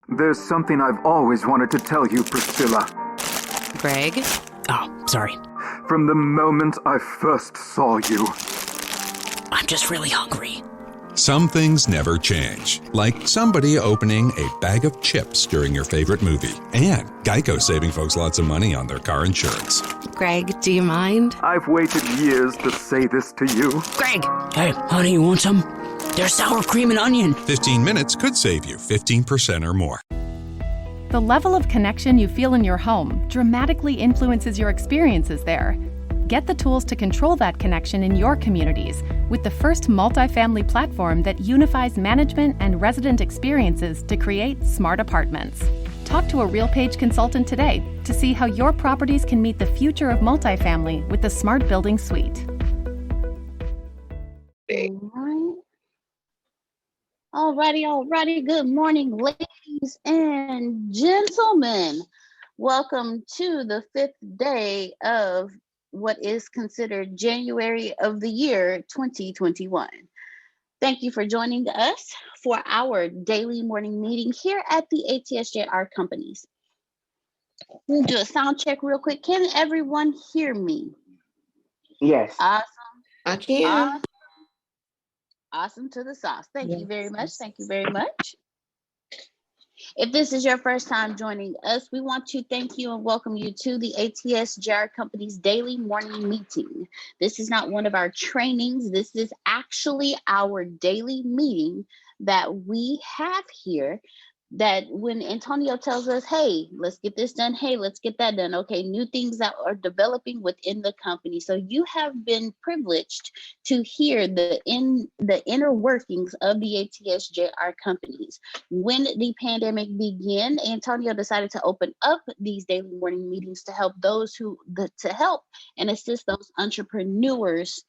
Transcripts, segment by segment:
There's something I've always wanted to tell you, Priscilla. Greg? Oh, sorry. From the moment I first saw you. I'm just really hungry. Some things never change, like somebody opening a bag of chips during your favorite movie, and Geico saving folks lots of money on their car insurance. Greg, do you mind? I've waited years to say this to you. Greg! Hey, honey, you want some? There's sour cream and onion. 15 minutes could save you 15% or more. The level of connection you feel in your home dramatically influences your experiences there. Get the tools to control that connection in your communities with the first multifamily platform that unifies management and resident experiences to create smart apartments. Talk to a RealPage consultant today to see how your properties can meet the future of multifamily with the Smart Building Suite. Alrighty. Good morning, ladies and gentlemen. Welcome to the 5th day of what is considered January of the year 2021. Thank you for joining us for our daily morning meeting here at the ATSJR companies. We'll do a sound check real quick. Can everyone hear me? Yes. Awesome. I can. Awesome to the sauce. Thank you very much. If this is your first time joining us, we want to thank you and welcome you to the ATSJR Company's daily morning meeting. This is not one of our trainings. This is actually our daily meeting that we have here, that when Antonio tells us, hey, let's get this done, hey, let's get that done, okay, new things that are developing within the company. So you have been privileged to hear the inner workings of the ATSJR companies. When the pandemic began, Antonio decided to open up these daily morning meetings to help and assist those entrepreneurs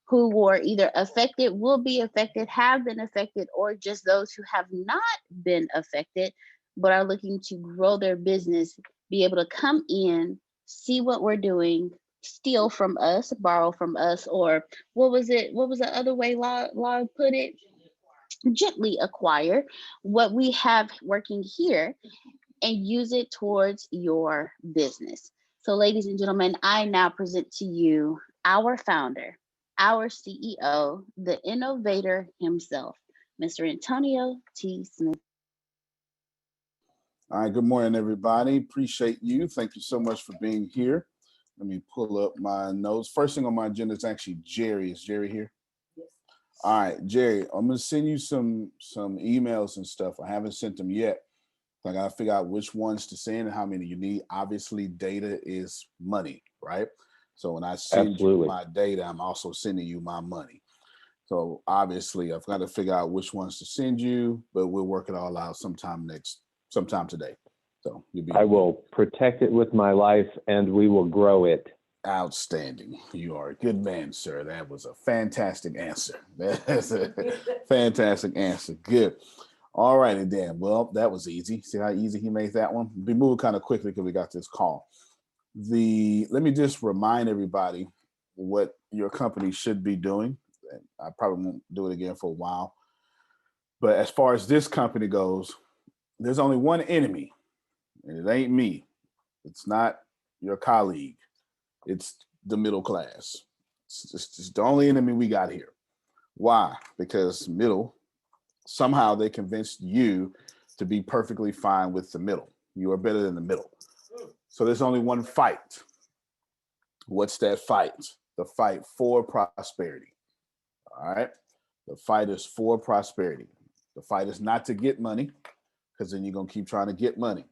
who were either affected, will be affected, have been affected, or just those who have not been affected, but are looking to grow their business, be able to come in, see what we're doing, steal from us, borrow from us, or what was the other way Law put it? Gently acquire what we have working here and use it towards your business. So ladies and gentlemen, I now present to you our founder, our CEO, the innovator himself, Mr. Antonio T. Smith. All right, good morning, everybody. Appreciate you. Thank you so much for being here. Let me pull up my notes. First thing on my agenda is actually Jerry. Is Jerry here? Yes. All right, Jerry, I'm gonna send you some emails and stuff. I haven't sent them yet. I gotta figure out which ones to send and how many you need. Obviously, data is money, right? So when I send you my data, I'm also sending you my money. So obviously, I've got to figure out which ones to send you, but we'll work it all out sometime today. So I will protect it with my life, and we will grow it. Outstanding. You are a good man, sir. That was a fantastic answer. That's a fantastic answer. Good. All righty, then. Well, that was easy. See how easy he made that one? We'll be moving kind of quickly because we got this call. Let me just remind everybody what your company should be doing. I probably won't do it again for a while. But as far as this company goes, there's only one enemy, and it ain't me. It's not your colleague. It's the middle class. It's just the only enemy we got here. Why? Because somehow they convinced you to be perfectly fine with the middle. You are better than the middle. So there's only one fight. What's that fight? The fight for prosperity. All right. The fight is for prosperity. The fight is not to get money, because then you're going to keep trying to get money.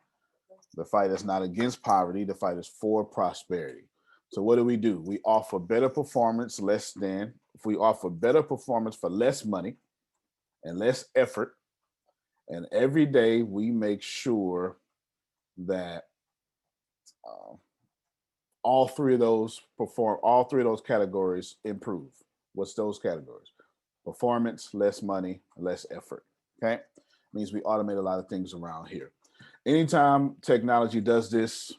The fight is not against poverty. The fight is for prosperity. So what do? We offer better performance, we offer better performance for less money and less effort. And every day we make sure that all three of those categories improve. What's those categories? Performance, less money, less effort. Okay. Means we automate a lot of things around here. Anytime technology does this,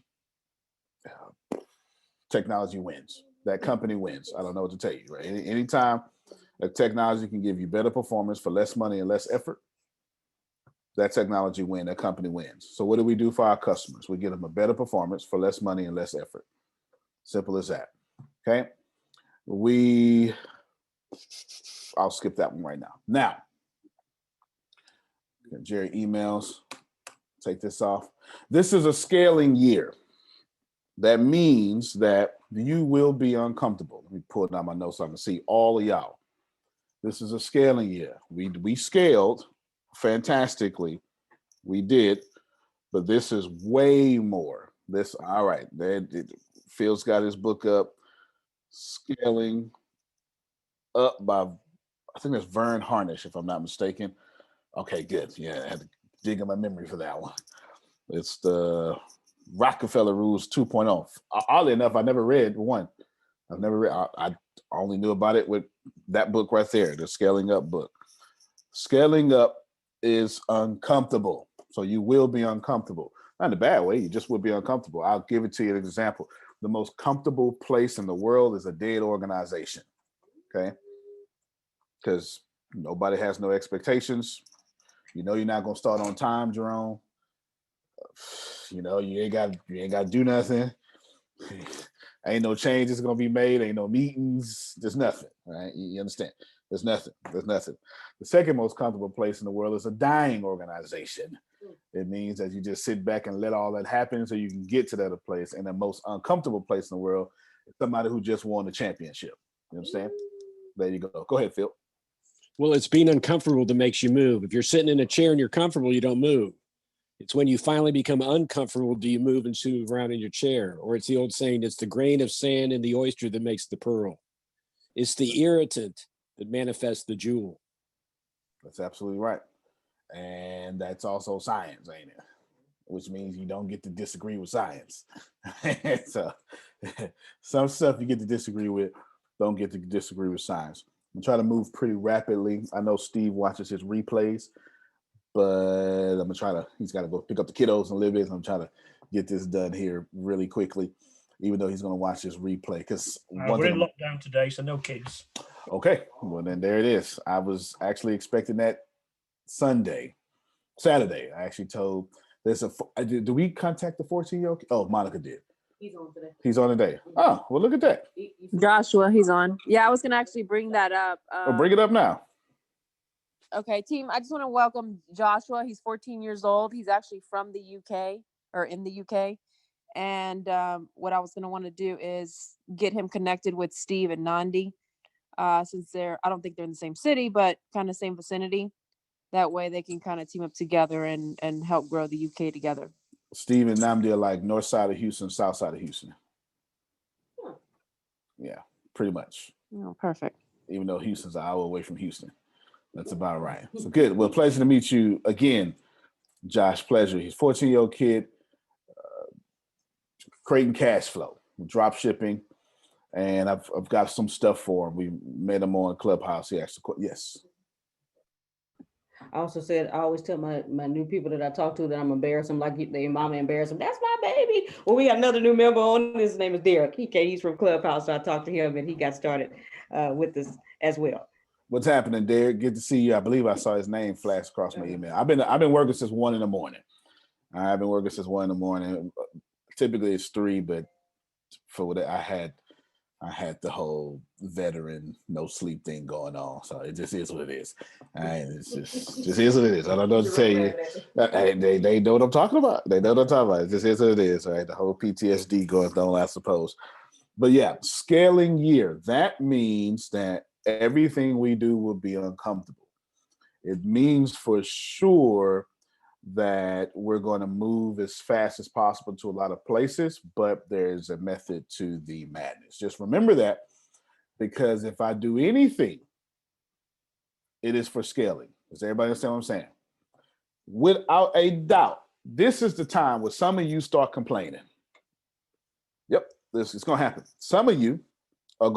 technology wins. That company wins. I don't know what to tell you, right? Anytime a technology can give you better performance for less money and less effort, that technology win, that company wins. So what do we do for our customers? We give them a better performance for less money and less effort. Simple as that. Okay. I'll skip that one right now. Now, Jerry emails, take this off. This is a scaling year. That means that you will be uncomfortable. Let me pull down my notes so I can see all of y'all. This is a scaling year. We scaled fantastically. We did, but this is way more. All right. Phil's got his book up, Scaling Up by, I think that's Vern Harnish, if I'm not mistaken. Okay, good. Yeah, I had to dig in my memory for that one. It's the Rockefeller Rules 2.0. Oddly enough, I never read one. I've never read. I only knew about it with that book right there, the Scaling Up book. Scaling up is uncomfortable, so you will be uncomfortable. Not in a bad way. You just will be uncomfortable. I'll give it to you an example. The most comfortable place in the world is a dead organization. Okay, because nobody has no expectations. You know you're not gonna start on time, Jerome. You know you ain't got to do nothing. Ain't no changes gonna be made. Ain't no meetings. There's nothing. Right? You understand? There's nothing. The second most comfortable place in the world is a dying organization. It means that you just sit back and let all that happen so you can get to that other place. And the most uncomfortable place in the world is somebody who just won the championship. You understand? There you go. Go ahead, Phil. Well, it's being uncomfortable that makes you move. If you're sitting in a chair and you're comfortable, you don't move. It's when you finally become uncomfortable, do you move and move around in your chair? Or it's the old saying, it's the grain of sand in the oyster that makes the pearl. It's the irritant that manifests the jewel. That's absolutely right. And that's also science, ain't it? Which means you don't get to disagree with science. So some stuff you get to disagree with, don't get to disagree with science. I'm trying to move pretty rapidly. I know Steve watches his replays, but I'm gonna try to, he's got to go pick up the kiddos in a little bit. So I'm trying to get this done here really quickly, even though he's going to watch this replay. Because we're in lockdown today, so no kids. Okay, well then there it is. I was actually expecting that Saturday. I actually told do we contact the 14-year-old? Oh, Monica did. He's on today. He's on today. Oh, well, look at that. Joshua, he's on. Yeah, I was gonna actually bring that up. Bring it up now. Okay, team. I just want to welcome Joshua. He's 14 years old. He's actually from the UK or in the UK. And what I was gonna want to do is get him connected with Steve and Nandi, since I don't think they're in the same city, but kind of same vicinity. That way they can kind of team up together and help grow the UK together. Steve and Nandi are like north side of Houston, south side of Houston. Yeah, pretty much. Oh, perfect. Even though Houston's an hour away from Houston. That's about right. So good. Well, pleasure to meet you again, Josh. Pleasure. He's a 14-year-old kid, creating cash flow, drop shipping, and I've got some stuff for him. We met him on Clubhouse. He asked the question. Yes. I also said, I always tell my new people that I talk to that I'm embarrassed them, like their mama embarrassed them. That's my baby. Well, we got another new member on. His name is Derek. He's from Clubhouse. So I talked to him and he got started with this as well. What's happening, Derek? Good to see you. I believe I saw his name flash across my email. I've been working since 1 a.m. I've been working since 1 a.m. Typically it's 3, but for what I had the whole veteran no sleep thing going on, so it just is what it is. It's just is what it is. I don't know what to tell you. They know what I'm talking about. They know what I'm talking about. It just is what it is. Right, the whole PTSD going on, I suppose. But yeah, scaling year. That means that everything we do will be uncomfortable. It means for sure that we're going to move as fast as possible to a lot of places, but there's a method to the madness. Just remember that, because if I do anything, it is for scaling. Does everybody understand what I'm saying? Without a doubt, this is the time where some of you start complaining. Yep, this is going to happen. Some of you are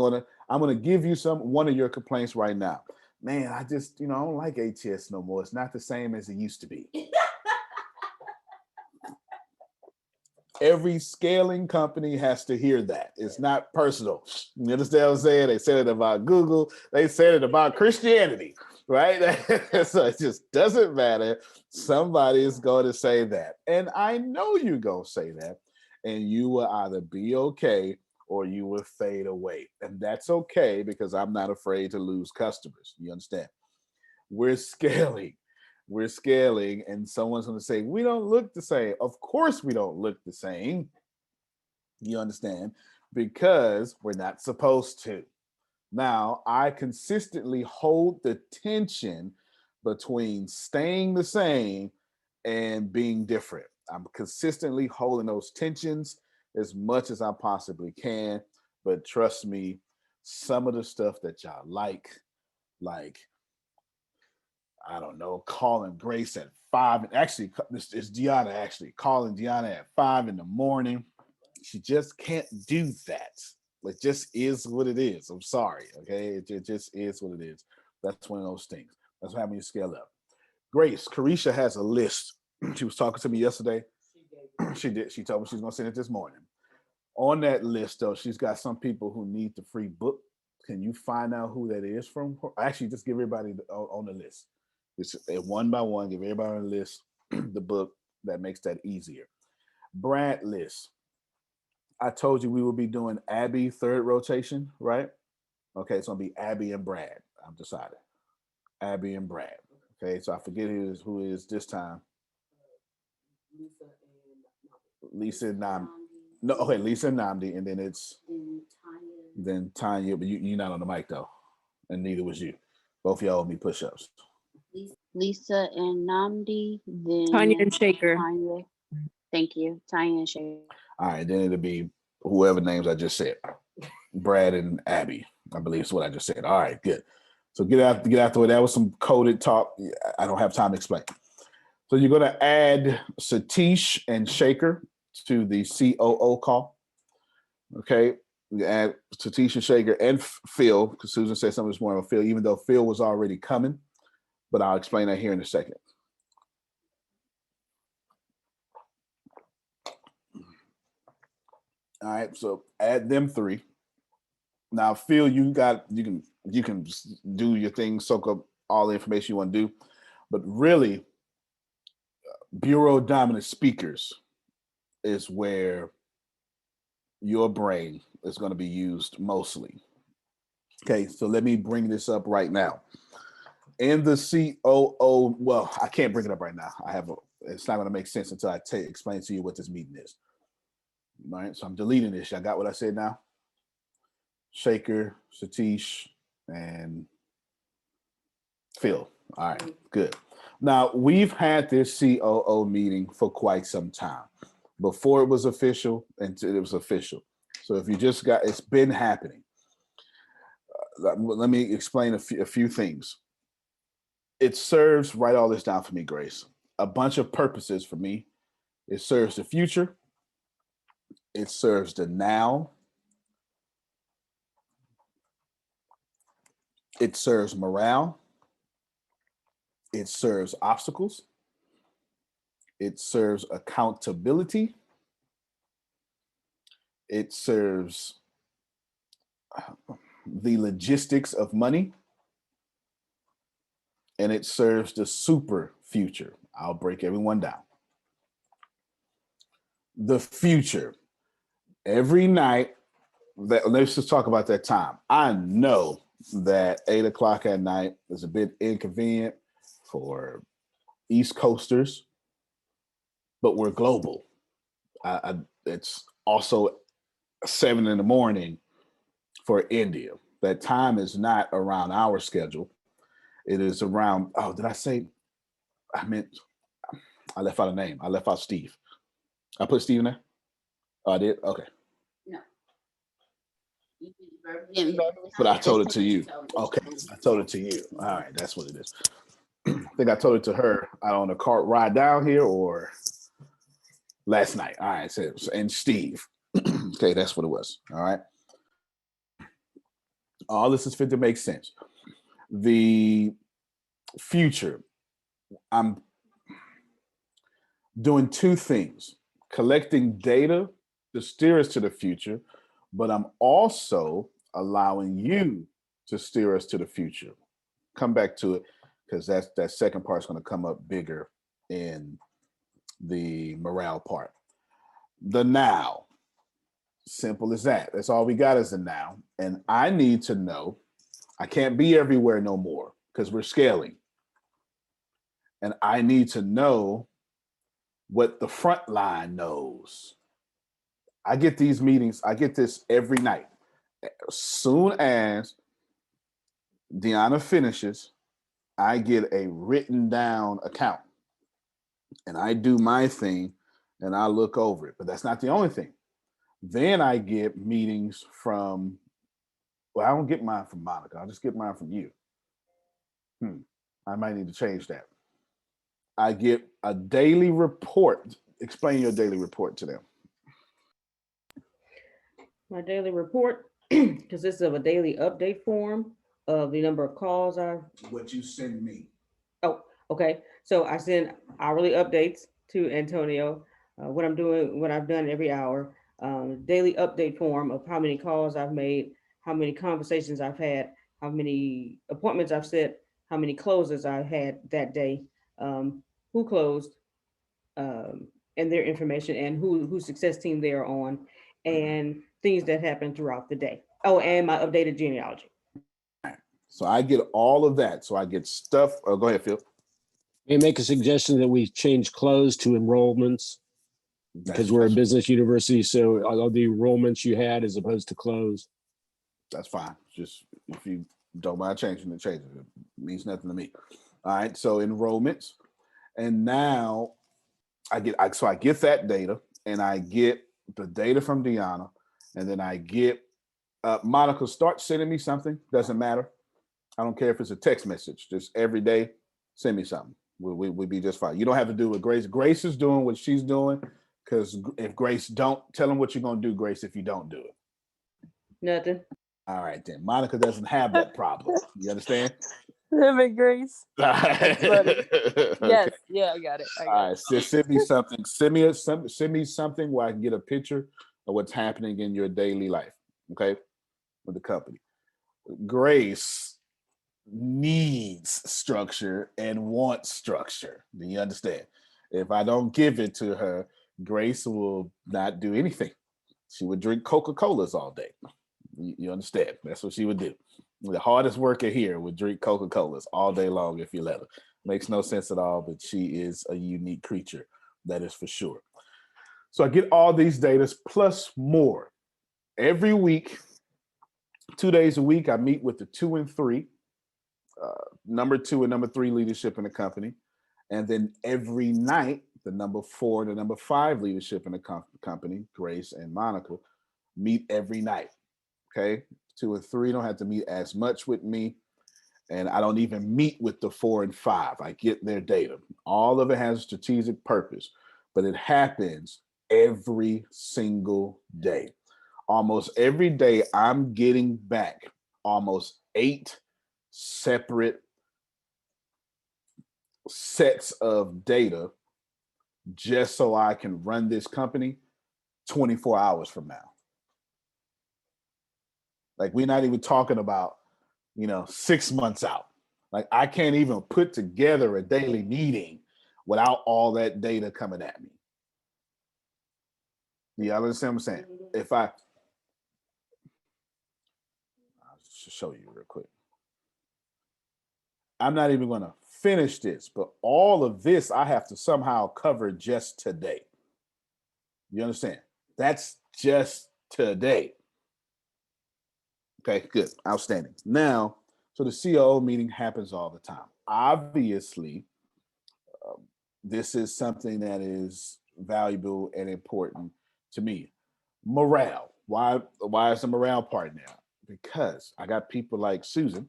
I'm going to give you one of your complaints right now. Man, I just, I don't like ATS no more. It's not the same as it used to be. Every scaling company has to hear that. It's not personal. You understand what I'm saying? They said it about Google. They said it about Christianity. right? So it just doesn't matter. Somebody is going to say that. And I know you're going to say that. And you will either be okay or you will fade away. And that's okay because I'm not afraid to lose customers. You understand? We're scaling. We're scaling. And someone's going to say, we don't look the same. Of course, we don't look the same. You understand? Because we're not supposed to. Now, I consistently hold the tension between staying the same and being different. I'm consistently holding those tensions as much as I possibly can. But trust me, some of the stuff that y'all like, I don't know, calling Grace at 5. Actually, it's Deanna actually calling Deanna at 5 in the morning. She just can't do that. It just is what it is. I'm sorry. Okay. It just is what it is. That's one of those things. That's what happens when you scale up. Grace, Carisha has a list. She was talking to me yesterday. She did. She told me she's going to send it this morning. On that list, though, she's got some people who need the free book. Can you find out who that is from? Actually, just give everybody on the list. It's one by one. Give everybody on the list the book. That makes that easier. Brad list. I told you we will be doing Abby third rotation, right? Okay, it's gonna be Abby and Brad. I've decided. Abby and Brad. Okay, so I forget who is this time. Lisa and Namdi. No, okay, Lisa and Namdi, and then it's then Tanya, but you're not on the mic though, and neither was you. Both of y'all owe me push-ups. Lisa and Namdi, then Tanya and Shaker. Tanya. Thank you, Tanya and Shaker. All right, then it'll be whoever names I just said. Brad and Abby, I believe is what I just said. All right, good. So get out the way. That was some coded talk. I don't have time to explain. So you're going to add Satish and Shaker to the COO call. Okay, we add Satish and Shaker and Phil, because Susan said something this morning about Phil, even though Phil was already coming. But I'll explain that here in a second. All right, so add them 3. Now, Phil, you can do your thing, soak up all the information you want to do, but really, Bureau dominant speakers is where your brain is going to be used mostly. Okay, so let me bring this up right now. In the COO, well, I can't bring it up right now. It's not going to make sense until I explain to you what this meeting is. All right, so I'm deleting this. I got what I said now. Shaker, Satish, and Phil. All right, good. Now, we've had this COO meeting for quite some time. Before it was official, until it was official. So if you just it's been happening. Let me explain a few things. It serves, write all this down for me, Grace. A bunch of purposes for me. It serves the future. It serves the now. It serves morale. It serves obstacles. It serves accountability. It serves the logistics of money. And it serves the super future. I'll break everyone down. The future. Every night, let's just talk about that time. I know that 8 o'clock at night is a bit inconvenient for East Coasters, but we're global. It's also 7 in the morning for India. That time is not around our schedule. It is around, did I say, I left out a name. I left out Steve. I put Steve in there? Oh, I did? Okay. No. But I told it to you. Okay, I told it to you. All right, that's what it is. I think I told it to her on the cart ride down here or last night. All right, so, and Steve. Okay, that's what it was. All right. All this is fit to make sense. The future, I'm doing 2 things. Collecting data to steer us to the future, but I'm also allowing you to steer us to the future. Come back to it. because that second part is going to come up bigger in the morale part. The now, simple as that. That's all we got is the now. And I need to know, I can't be everywhere no more because we're scaling. And I need to know what the front line knows. I get these meetings, I get this every night. As soon as Deanna finishes, I get a written down account and I do my thing and I look over it. But that's not the only thing. Then I get meetings from, well, I don't get mine from Monica. I'll just get mine from you. I might need to change that. I get a daily report. Explain your daily report to them. My daily report consists of a daily update form of the number of calls I've. What you send me. Oh, okay. So I send hourly updates to Antonio, what I'm doing, what I've done every hour, daily update form of how many calls I've made, how many conversations I've had, how many appointments I've set, how many closes I've had that day, who closed, and their information and who success team they are on, and things that happen throughout the day. Oh, and my updated genealogy. So I get all of that. So I get stuff. Oh, go ahead, Phil. May I make a suggestion that we change close to enrollments because we're a business university. So all the enrollments you had as opposed to close. That's fine. Just if you don't mind changing it, change it. It means nothing to me. All right. So enrollments. And now I get that data and I get the data from Deanna. And then I get Monica, start sending me something. Doesn't matter. I don't care if it's a text message. Just every day, send me something. We'll be just fine. You don't have to do what Grace. Grace is doing what she's doing, because if Grace don't, tell them what you're going to do, Grace, if you don't do it. Nothing. All right, then. Monica doesn't have that problem. You understand? Grace. Okay. Yes. Yeah, I got it. All right. So send me something. Send me something where I can get a picture of what's happening in your daily life. Okay. With the company. Grace needs structure and wants structure. Do you understand? If I don't give it to her, Grace will not do anything. She would drink Coca-Colas all day. You understand? That's what she would do. The hardest worker here would drink Coca-Colas all day long if you let her. Makes no sense at all, but she is a unique creature. That is for sure. So I get all these data plus more. Every week, 2 days a week, I meet with the 2 and 3, number 2 and number 3 leadership in the company. And then every night, the number 4 and the number 5 leadership in the company, Grace and Monica, meet every night. Okay. 2 and 3 don't have to meet as much with me. And I don't even meet with the 4 and 5. I get their data. All of it has a strategic purpose, but it happens every single day. Almost every day, I'm getting back almost 8 separate sets of data just so I can run this company 24 hours from now. Like, we're not even talking about, 6 months out. Like, I can't even put together a daily meeting without all that data coming at me. Yeah, I understand what I'm saying. I'll just show you real quick. I'm not even going to finish this, but all of this I have to somehow cover just today. You understand? That's just today. Okay, good. Outstanding. Now, so the COO meeting happens all the time. Obviously, this is something that is valuable and important to me. Morale. Why is the morale part now? Because I got people like Susan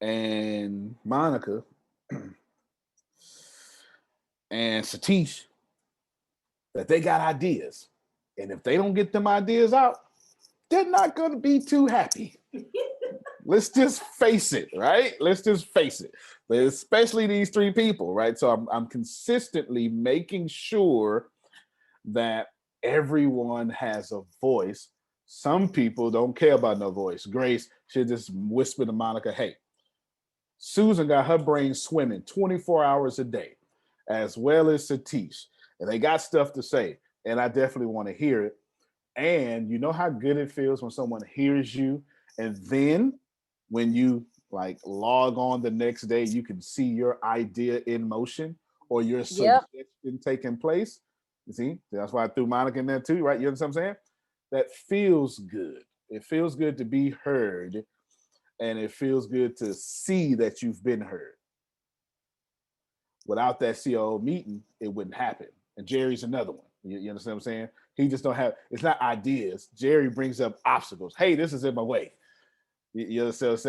and Monica and Satish that they got ideas. And if they don't get them ideas out, they're not going to be too happy. Let's just face it, right? Let's just face it. But especially these 3 people, right? So I'm consistently making sure that everyone has a voice. Some people don't care about no voice. Grace should just whisper to Monica, hey, Susan got her brain swimming 24 hours a day, as well as Satish. And they got stuff to say. And I definitely want to hear it. And you know how good it feels when someone hears you. And then when you like log on the next day, you can see your idea in motion or your suggestion taking place. You see, that's why I threw Monica in there too, right? You understand what I'm saying? That feels good. It feels good to be heard, and it feels good to see that you've been heard. Without that COO meeting, it wouldn't happen. And Jerry's another one. You understand what I'm saying? He just don't have, it's not ideas. Jerry brings up obstacles. Hey, this is in my way. You understand what I'm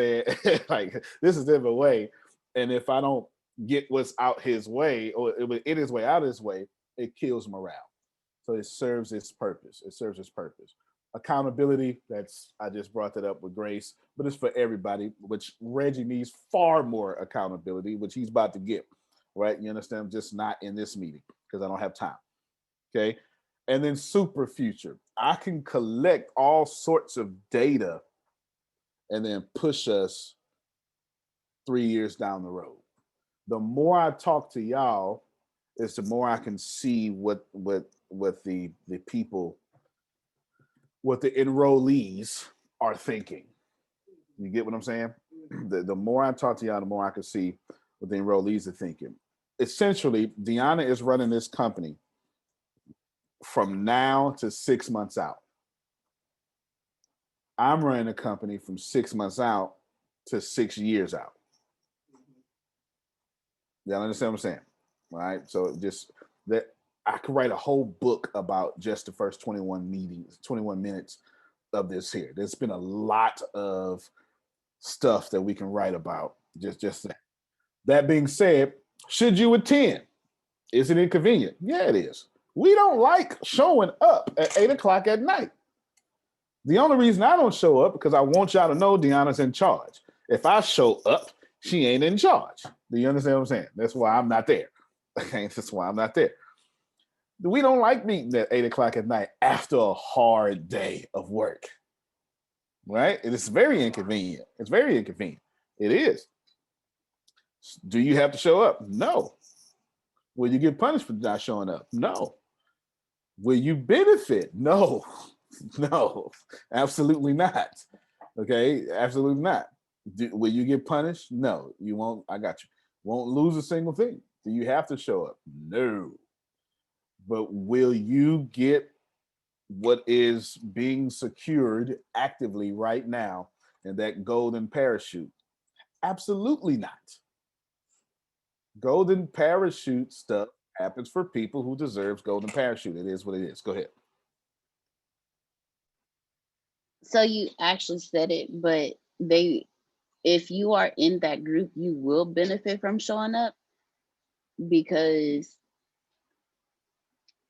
saying? Like, this is in my way. And if I don't get what's out his way, or in his way, out of his way, it kills morale. So it serves its purpose. It serves its purpose. Accountability, I just brought that up with Grace, but it's for everybody, which Reggie needs far more accountability, which he's about to get, right? You understand? Just not in this meeting because I don't have time. Okay. And then super future. I can collect all sorts of data and then push us 3 years down the road. The more I talk to y'all, is the more I can see what the people, what the enrollees are thinking. You get what I'm saying? The more I talk to y'all, the more I can see what the enrollees are thinking. Essentially, Deanna is running this company from now to 6 months out. I'm running a company from 6 months out to 6 years out. Y'all understand what I'm saying? All right. So just that I could write a whole book about just the first 21 minutes of this here. There's been a lot of stuff that we can write about. Just that. That being said, should you attend? Is it inconvenient? Yeah, it is. We don't like showing up at 8 o'clock at night. The only reason I don't show up because I want y'all to know Deanna's in charge. If I show up, she ain't in charge. Do you understand what I'm saying? That's why I'm not there. Okay, that's why I'm not there. We don't like meeting at 8 o'clock at night after a hard day of work. Right? It is very inconvenient. It's very inconvenient. It is. Do you have to show up? No. Will you get punished for not showing up? No. Will you benefit? No. No. Absolutely not. Okay? Absolutely not. Will you get punished? No. You won't. I got you. Won't lose a single thing. Do you have to show up? No. But will you get what is being secured actively right now in that golden parachute? Absolutely not. Golden parachute stuff happens for people who deserves golden parachute. It is what it is. Go ahead. So you actually said it, but if you are in that group, you will benefit from showing up because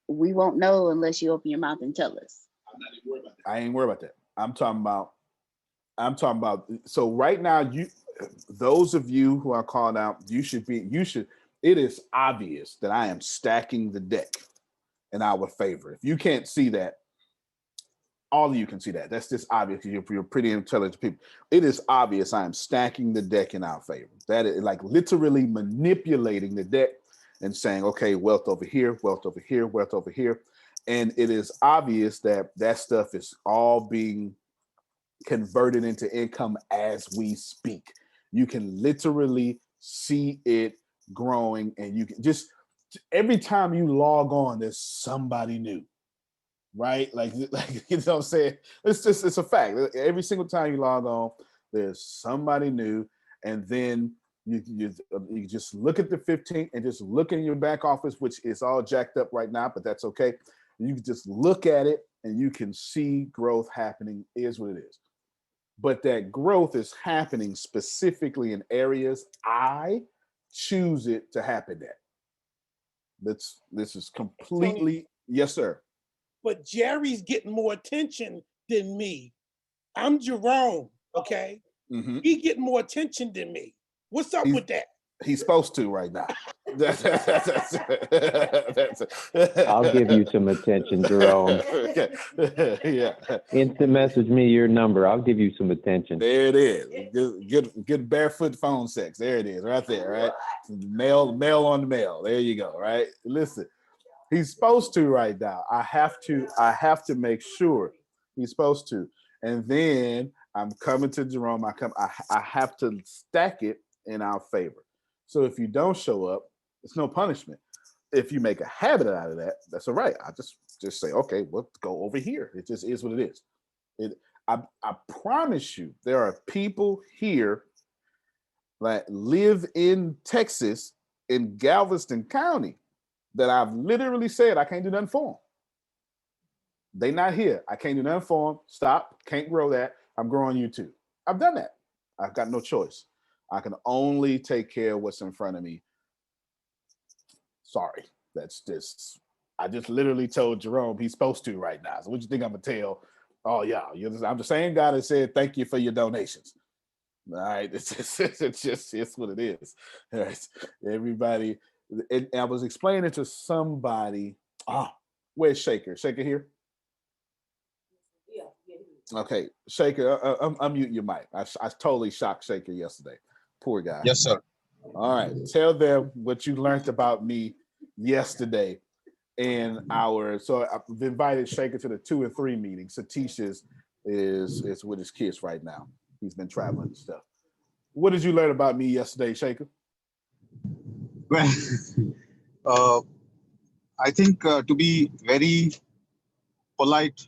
we won't know unless you open your mouth and tell us. I ain't worried about that. I'm talking about. So right now, those of you who are called out, it is obvious that I am stacking the deck in our favor. If you can't see that, all of you can see that. That's just obvious because you're pretty intelligent people. It is obvious I am stacking the deck in our favor. That is like literally manipulating the deck and saying, okay, wealth over here, wealth over here, wealth over here. And it is obvious that that stuff is all being converted into income as we speak. You can literally see it growing, and you can just every time you log on, there's somebody new, right? Like you know what I'm saying? It's a fact. Every single time you log on, there's somebody new, and then you just look at the 15 and just look in your back office, which is all jacked up right now, but that's okay. You can just look at it and you can see growth happening. Is what it is. But that growth is happening specifically in areas I choose it to happen at. This is completely, yes, sir. But Jerry's getting more attention than me. I'm Jerome, okay? Mm-hmm. He getting more attention than me. What's up with that? He's supposed to right now. I'll give you some attention, Jerome. Okay. Yeah. Instant message me your number. I'll give you some attention. There it is. Good barefoot phone sex. There it is, right there, right? Mail on the mail. There you go, right? Listen, he's supposed to right now. I have to make sure he's supposed to. And then I'm coming to Jerome. I have to stack it in our favor. So if you don't show up, it's no punishment. If you make a habit out of that, that's all right. I just say, okay, well, go over here. It just is what it is. I promise you, there are people here that live in Texas, in Galveston County, that I've literally said I can't do nothing for them. They not here. I can't do nothing for them. Stop. Can't grow that. I'm growing you too. I've done that. I've got no choice. I can only take care of what's in front of me. Sorry. I just literally told Jerome he's supposed to right now. So what you think I'm gonna tell? Oh yeah, I'm the same guy that said thank you for your donations. All right, it's what it is. All right, everybody. I was explaining to somebody. Where's Shaker? Shaker here? Okay, Shaker, unmute your mic. I totally shocked Shaker yesterday. Poor guy. Yes, sir. All right, tell them what you learned about me yesterday in so I've invited Shaker to the 2 and 3 meeting. Satish is with his kids right now. He's been traveling and stuff. What did you learn about me yesterday, Shaker? Well, I think to be very polite,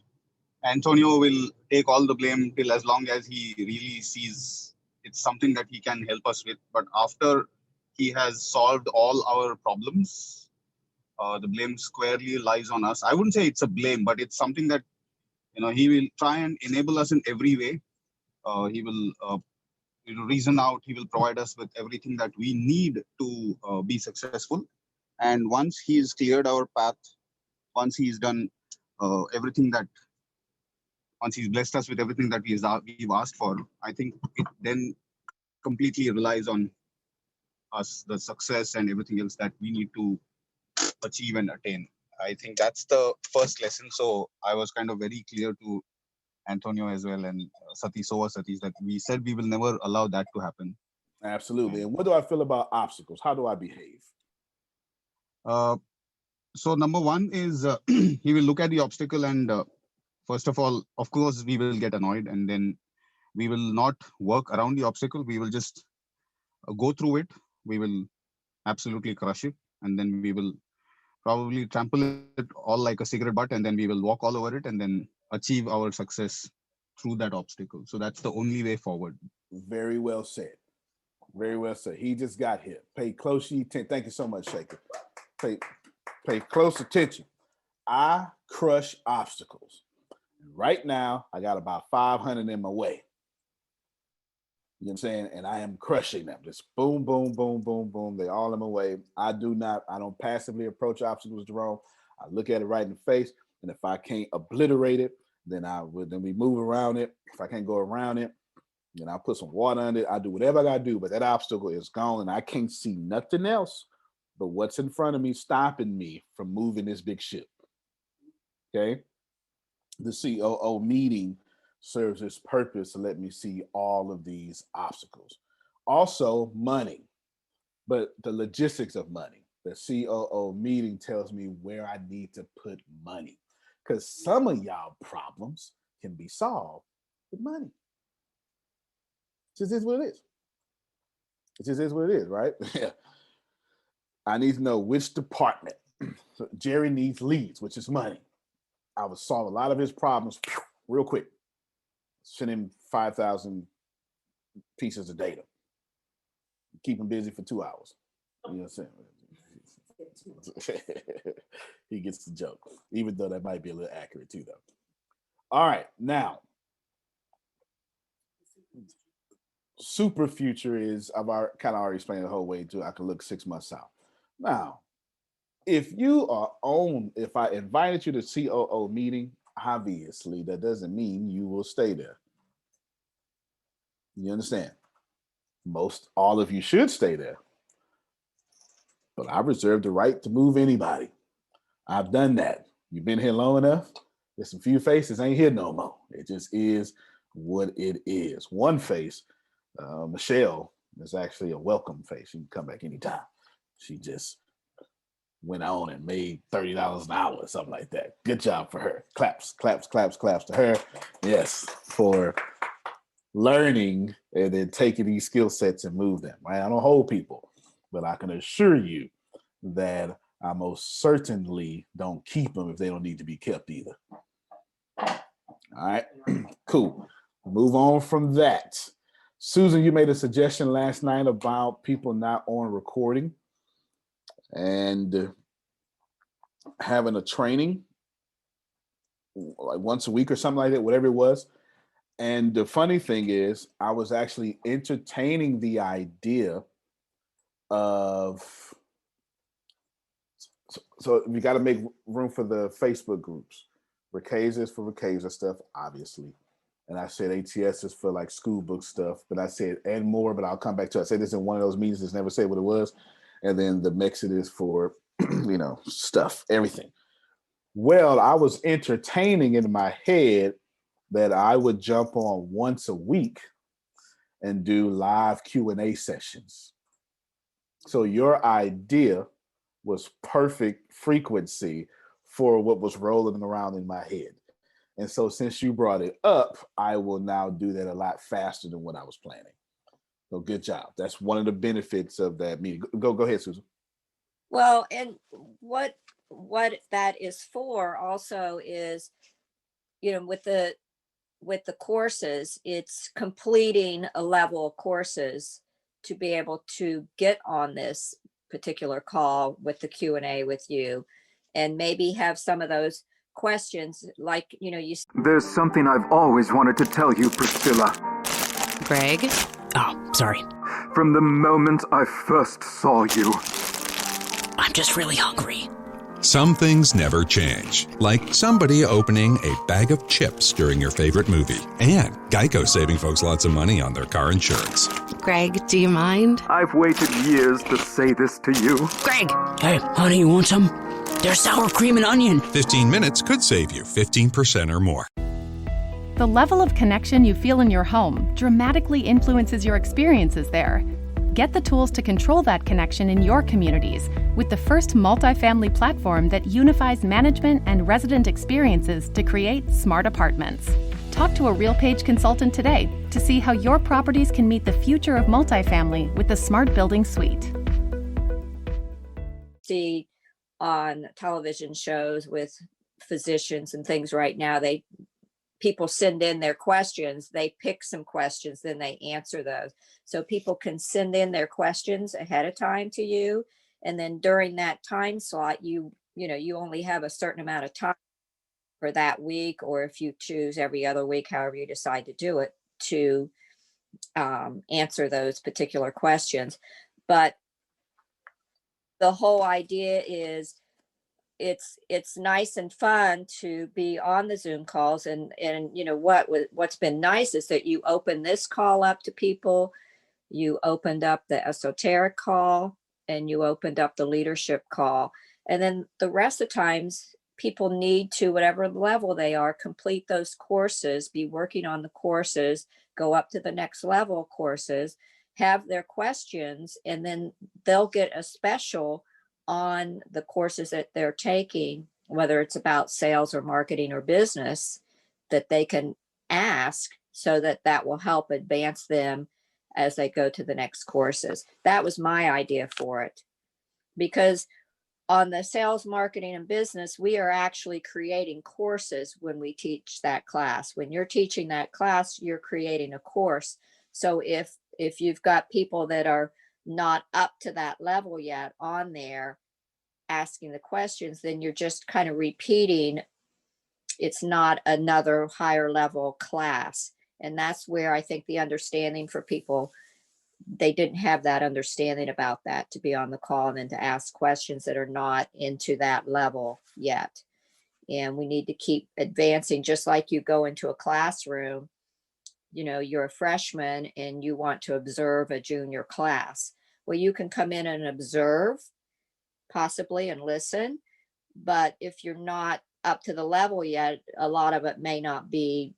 Antonio will take all the blame till as long as he really sees it's something that he can help us with. But after he has solved all our problems, the blame squarely lies on us. I wouldn't say it's a blame, but it's something that, he will try and enable us in every way. He will reason out, he will provide us with everything that we need to be successful. And once he's cleared our path, once he's done everything that, once he's blessed us with everything that we've asked for, I think it then completely relies on us, the success and everything else that we need to achieve and attain. I think that's the first lesson. So I was kind of very clear to Antonio as well, and Satish, that we said we will never allow that to happen. Absolutely. And what do I feel about obstacles? How do I behave? So number one is he will look at the obstacle and first of all, of course, we will get annoyed, and then we will not work around the obstacle. We will just go through it. We will absolutely crush it, and then we will probably trample it all like a cigarette butt, and then we will walk all over it and then achieve our success through that obstacle. So that's the only way forward. Very well said. Very well said. He just got here. Pay close attention. Thank you so much, Shaker. Pay close attention. I crush obstacles. Right now, I got about 500 in my way. You know what I'm saying? And I am crushing them. Just boom, boom, boom, boom, boom. They all in my way. I don't passively approach obstacles, Jerome. I look at it right in the face. And if I can't obliterate it, then we move around it. If I can't go around it, then I'll put some water on it. I do whatever I gotta do, but that obstacle is gone and I can't see nothing else but what's in front of me stopping me from moving this big ship. Okay? The COO meeting serves its purpose to let me see all of these obstacles. Also, money, but the logistics of money. The COO meeting tells me where I need to put money, because some of y'all problems can be solved with money. It just is what it is. It just is what it is, right? I need to know which department. So Jerry needs leads, which is money. I would solve a lot of his problems real quick. Send him 5,000 pieces of data. Keep him busy for 2 hours. You know what I'm saying? He gets the joke, even though that might be a little accurate too, though. All right, now, super future is, I've kind of already explained the whole way too. I can look 6 months out. Now, if I invited you to COO meeting, obviously that doesn't mean you will stay there. You understand? All of you should stay there, but I reserve the right to move anybody. I've done that. You've been here long enough. There's some few faces ain't here no more. It just is what it is. One face, Michelle, is actually a welcome face. She can come back anytime. She just went on and made $30 an hour or something like that. Good job for her. Claps, claps, claps, claps to her. Yes, for learning and then taking these skill sets and move them. Right? I don't hold people, but I can assure you that I most certainly don't keep them if they don't need to be kept either. All right, cool. Move on from that. Susan, you made a suggestion last night about people not on recording and having a training like once a week or something like that, whatever it was. And the funny thing is, I was actually entertaining the idea of, so we got to make room for the Facebook groups. Ricasa is for Ricasa stuff, obviously. And I said ATS is for like school book stuff, but I said, and more, but I'll come back to it. I said this in one of those meetings, just never said what it was. And then the MExit is for, stuff, everything. Well, I was entertaining in my head that I would jump on once a week and do live Q&A sessions. So your idea was perfect frequency for what was rolling around in my head. And so since you brought it up, I will now do that a lot faster than what I was planning. So good job. That's one of the benefits of that meeting. Go ahead, Susan. Well, and what that is for also is, with the courses, it's completing a level of courses to be able to get on this particular call with the Q&A with you, and maybe have some of those questions like, you. There's something I've always wanted to tell you, Priscilla. Greg? Oh, sorry. From the moment I first saw you. I'm just really hungry. Some things never change, like somebody opening a bag of chips during your favorite movie, and Geico saving folks lots of money on their car insurance. Greg, do you mind? I've waited years to say this to you. Greg! Hey, honey, you want some? There's sour cream and onion. 15 minutes could save you 15% or more. The level of connection you feel in your home dramatically influences your experiences there. Get the tools to control that connection in your communities with the first multifamily platform that unifies management and resident experiences to create smart apartments. Talk to a RealPage consultant today to see how your properties can meet the future of multifamily with the Smart Building Suite. See on television shows with physicians and things right now, people send in their questions, they pick some questions, then they answer those. So people can send in their questions ahead of time to you. And then during that time slot, you only have a certain amount of time for that week, or if you choose every other week, however you decide to do it, to answer those particular questions. But the whole idea is it's nice and fun to be on the Zoom calls, and what's been nice is that you open this call up to people, you opened up the esoteric call, and you opened up the leadership call, and then the rest of the times people need to, whatever level they are, complete those courses, be working on the courses, go up to the next level courses, have their questions, and then they'll get a special on the courses that they're taking, whether it's about sales or marketing or business, that they can ask, so that will help advance them as they go to the next courses. That was my idea for it. Because on the sales, marketing, and business, we are actually creating courses when we teach that class. When you're teaching that class, you're creating a course. So if you've got people that are not up to that level yet on there asking the questions, then you're just kind of repeating. It's not another higher level class. And that's where I think the understanding for people, they didn't have that understanding about that, to be on the call and then to ask questions that are not into that level yet. And we need to keep advancing, just like you go into a classroom, you're a freshman and you want to observe a junior class. Well, you can come in and observe, possibly and listen. But if you're not up to the level yet, a lot of it may not be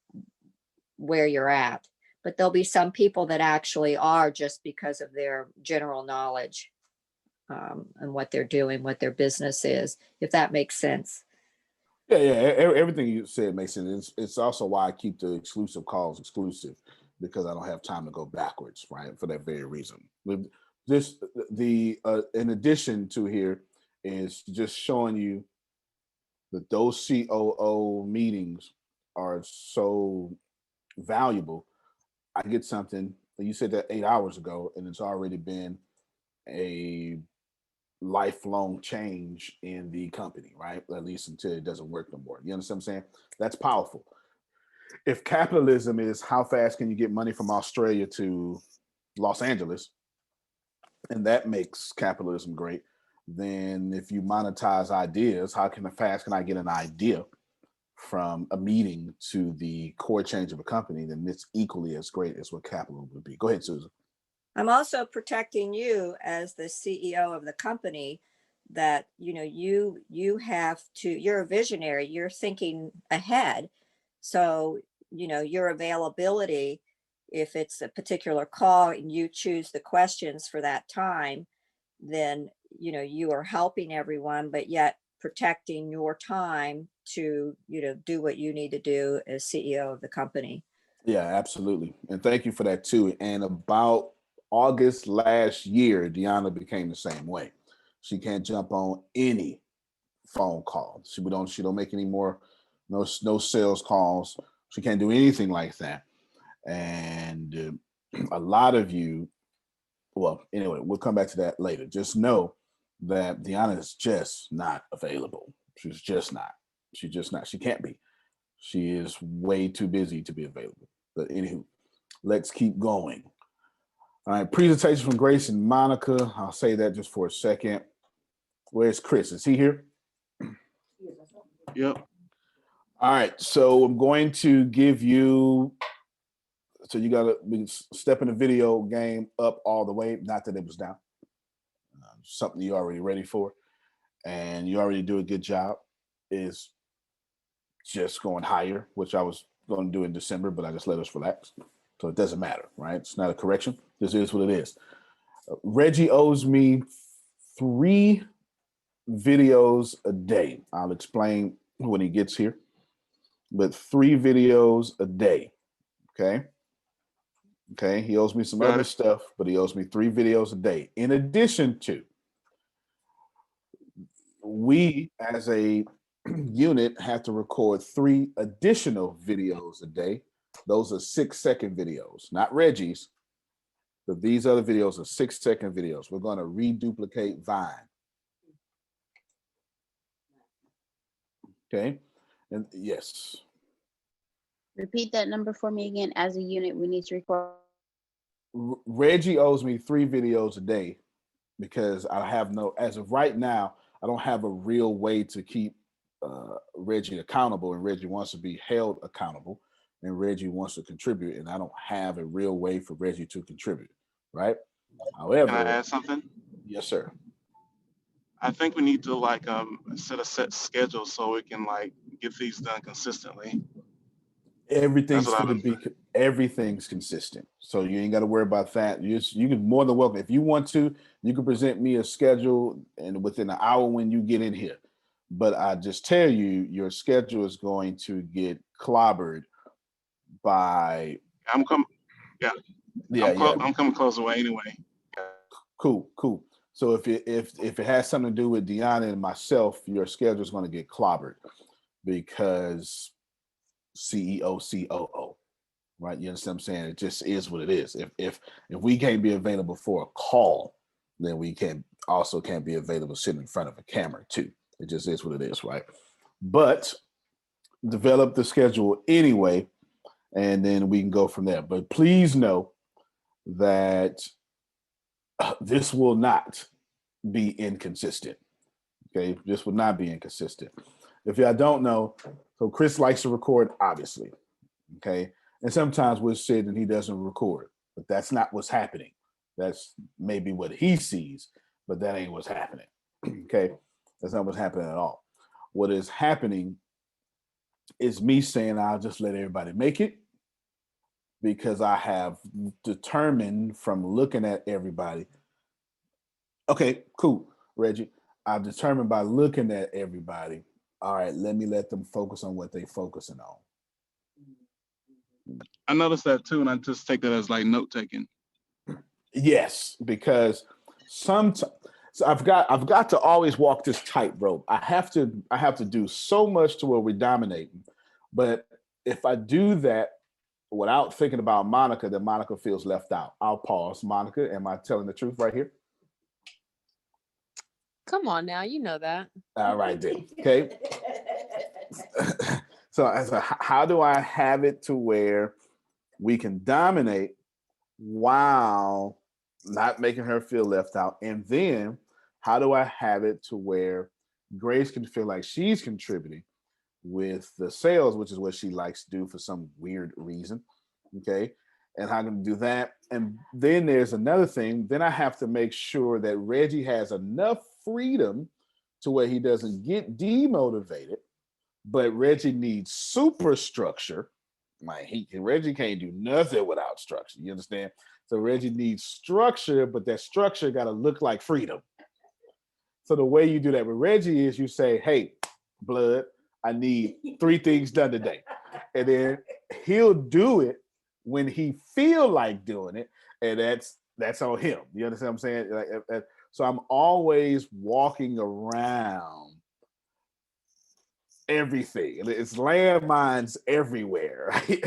where you're at. But there'll be some people that actually are, just because of their general knowledge and what they're doing, what their business is, if that makes sense. Yeah, everything you said makes sense. It's also why I keep the exclusive calls exclusive, because I don't have time to go backwards, right? For that very reason. This, in addition to here, is just showing you that those COO meetings are so valuable. I get something, you said that 8 hours ago, and it's already been a lifelong change in the company, right? At least until it doesn't work no more. You understand what I'm saying? That's powerful. If capitalism is how fast can you get money from Australia to Los Angeles, and that makes capitalism great, then if you monetize ideas, how fast can I get an idea from a meeting to the core change of a company? Then it's equally as great as what capitalism would be. Go ahead, Susan. I'm also protecting you as the CEO of the company, that you have to, you're a visionary, you're thinking ahead. So your availability, if it's a particular call and you choose the questions for that time, then you are helping everyone, but yet protecting your time to do what you need to do as CEO of the company. Yeah, absolutely. And thank you for that too. And about August last year, Deanna became the same way. She can't jump on any phone call. She don't make any more no sales calls. She can't do anything like that. And a lot of you, well, anyway, we'll come back to that later. Just know that Deanna is just not available. She's just not. She's just not. She can't be. She is way too busy to be available. But anywho, let's keep going. All right, presentation from Grace and Monica. I'll say that just for a second. Where's Chris? Is he here? Yep. All right, so I'm going to give you, so you got to step in the video game up all the way, not that it was down. Something you're already ready for, and you already do a good job, is just going higher, which I was going to do in December, but I just let us relax. So it doesn't matter, right? It's not a correction. This is what it is. Reggie owes me 3 videos a day. I'll explain when he gets here, but 3 videos a day. Okay. Okay. He owes me some other stuff, but he owes me 3 videos a day. In addition to, we as a unit have to record 3 additional videos a day. Those are 6-second videos, not Reggie's, but these other videos are 6-second videos. We're going to reduplicate Vine. Okay. And yes. Repeat that number for me again. As a unit, we need to record. Reggie owes me 3 videos a day because I have as of right now, I don't have a real way to keep Reggie accountable, and Reggie wants to be held accountable, and Reggie wants to contribute, and I don't have a real way for Reggie to contribute, right? However, can I add something? Yes, sir. I think we need to set a set schedule so we can get these done consistently. Everything's consistent, so you ain't got to worry about that. You can more than welcome, if you want to, you can present me a schedule, and within an hour when you get in here. But I just tell you, your schedule is going to get clobbered by. I'm coming. Yeah. I'm coming close away anyway. Cool. So if it has something to do with Deanna and myself, your schedule is going to get clobbered because CEO, COO, right? You understand what I'm saying? It just is what it is. If we can't be available for a call, then we can't be available sitting in front of a camera too. It just is what it is, right? But develop the schedule anyway, and then we can go from there. But please know that this will not be inconsistent. Okay, this will not be inconsistent. If y'all don't know, so Chris likes to record, obviously. Okay, and sometimes we'll sit and he doesn't record, but that's not what's happening. That's maybe what he sees, but that ain't what's happening. Okay, that's not what's happening at all. What is happening is me saying I'll just let everybody make it, because I have determined from looking at everybody. Okay, cool, Reggie. I've determined by looking at everybody, all right, let me let them focus on what they're focusing on. I noticed that too, and I just take that as like note taking. Yes, because sometimes so I've got to always walk this tightrope. I have to do so much to where we dominate. But if I do that without thinking about Monica, then Monica feels left out. I'll pause. Monica, am I telling the truth right here? Come on now, you know that. All right then. Okay. So how do I have it to where we can dominate while not making her feel left out? And then how do I have it to where Grace can feel like she's contributing with the sales, which is what she likes to do for some weird reason? Okay. And how I'm going to do that. And then there's another thing. Then I have to make sure that Reggie has enough freedom to where he doesn't get demotivated, but Reggie needs super structure. Like Reggie can't do nothing without structure. You understand? So Reggie needs structure, but that structure got to look like freedom. So the way you do that with Reggie is you say, "Hey, blood, I need 3 things done today," and then he'll do it when he feel like doing it, and that's on him. You understand what I'm saying? Like, so I'm always walking around everything. It's landmines everywhere. Right?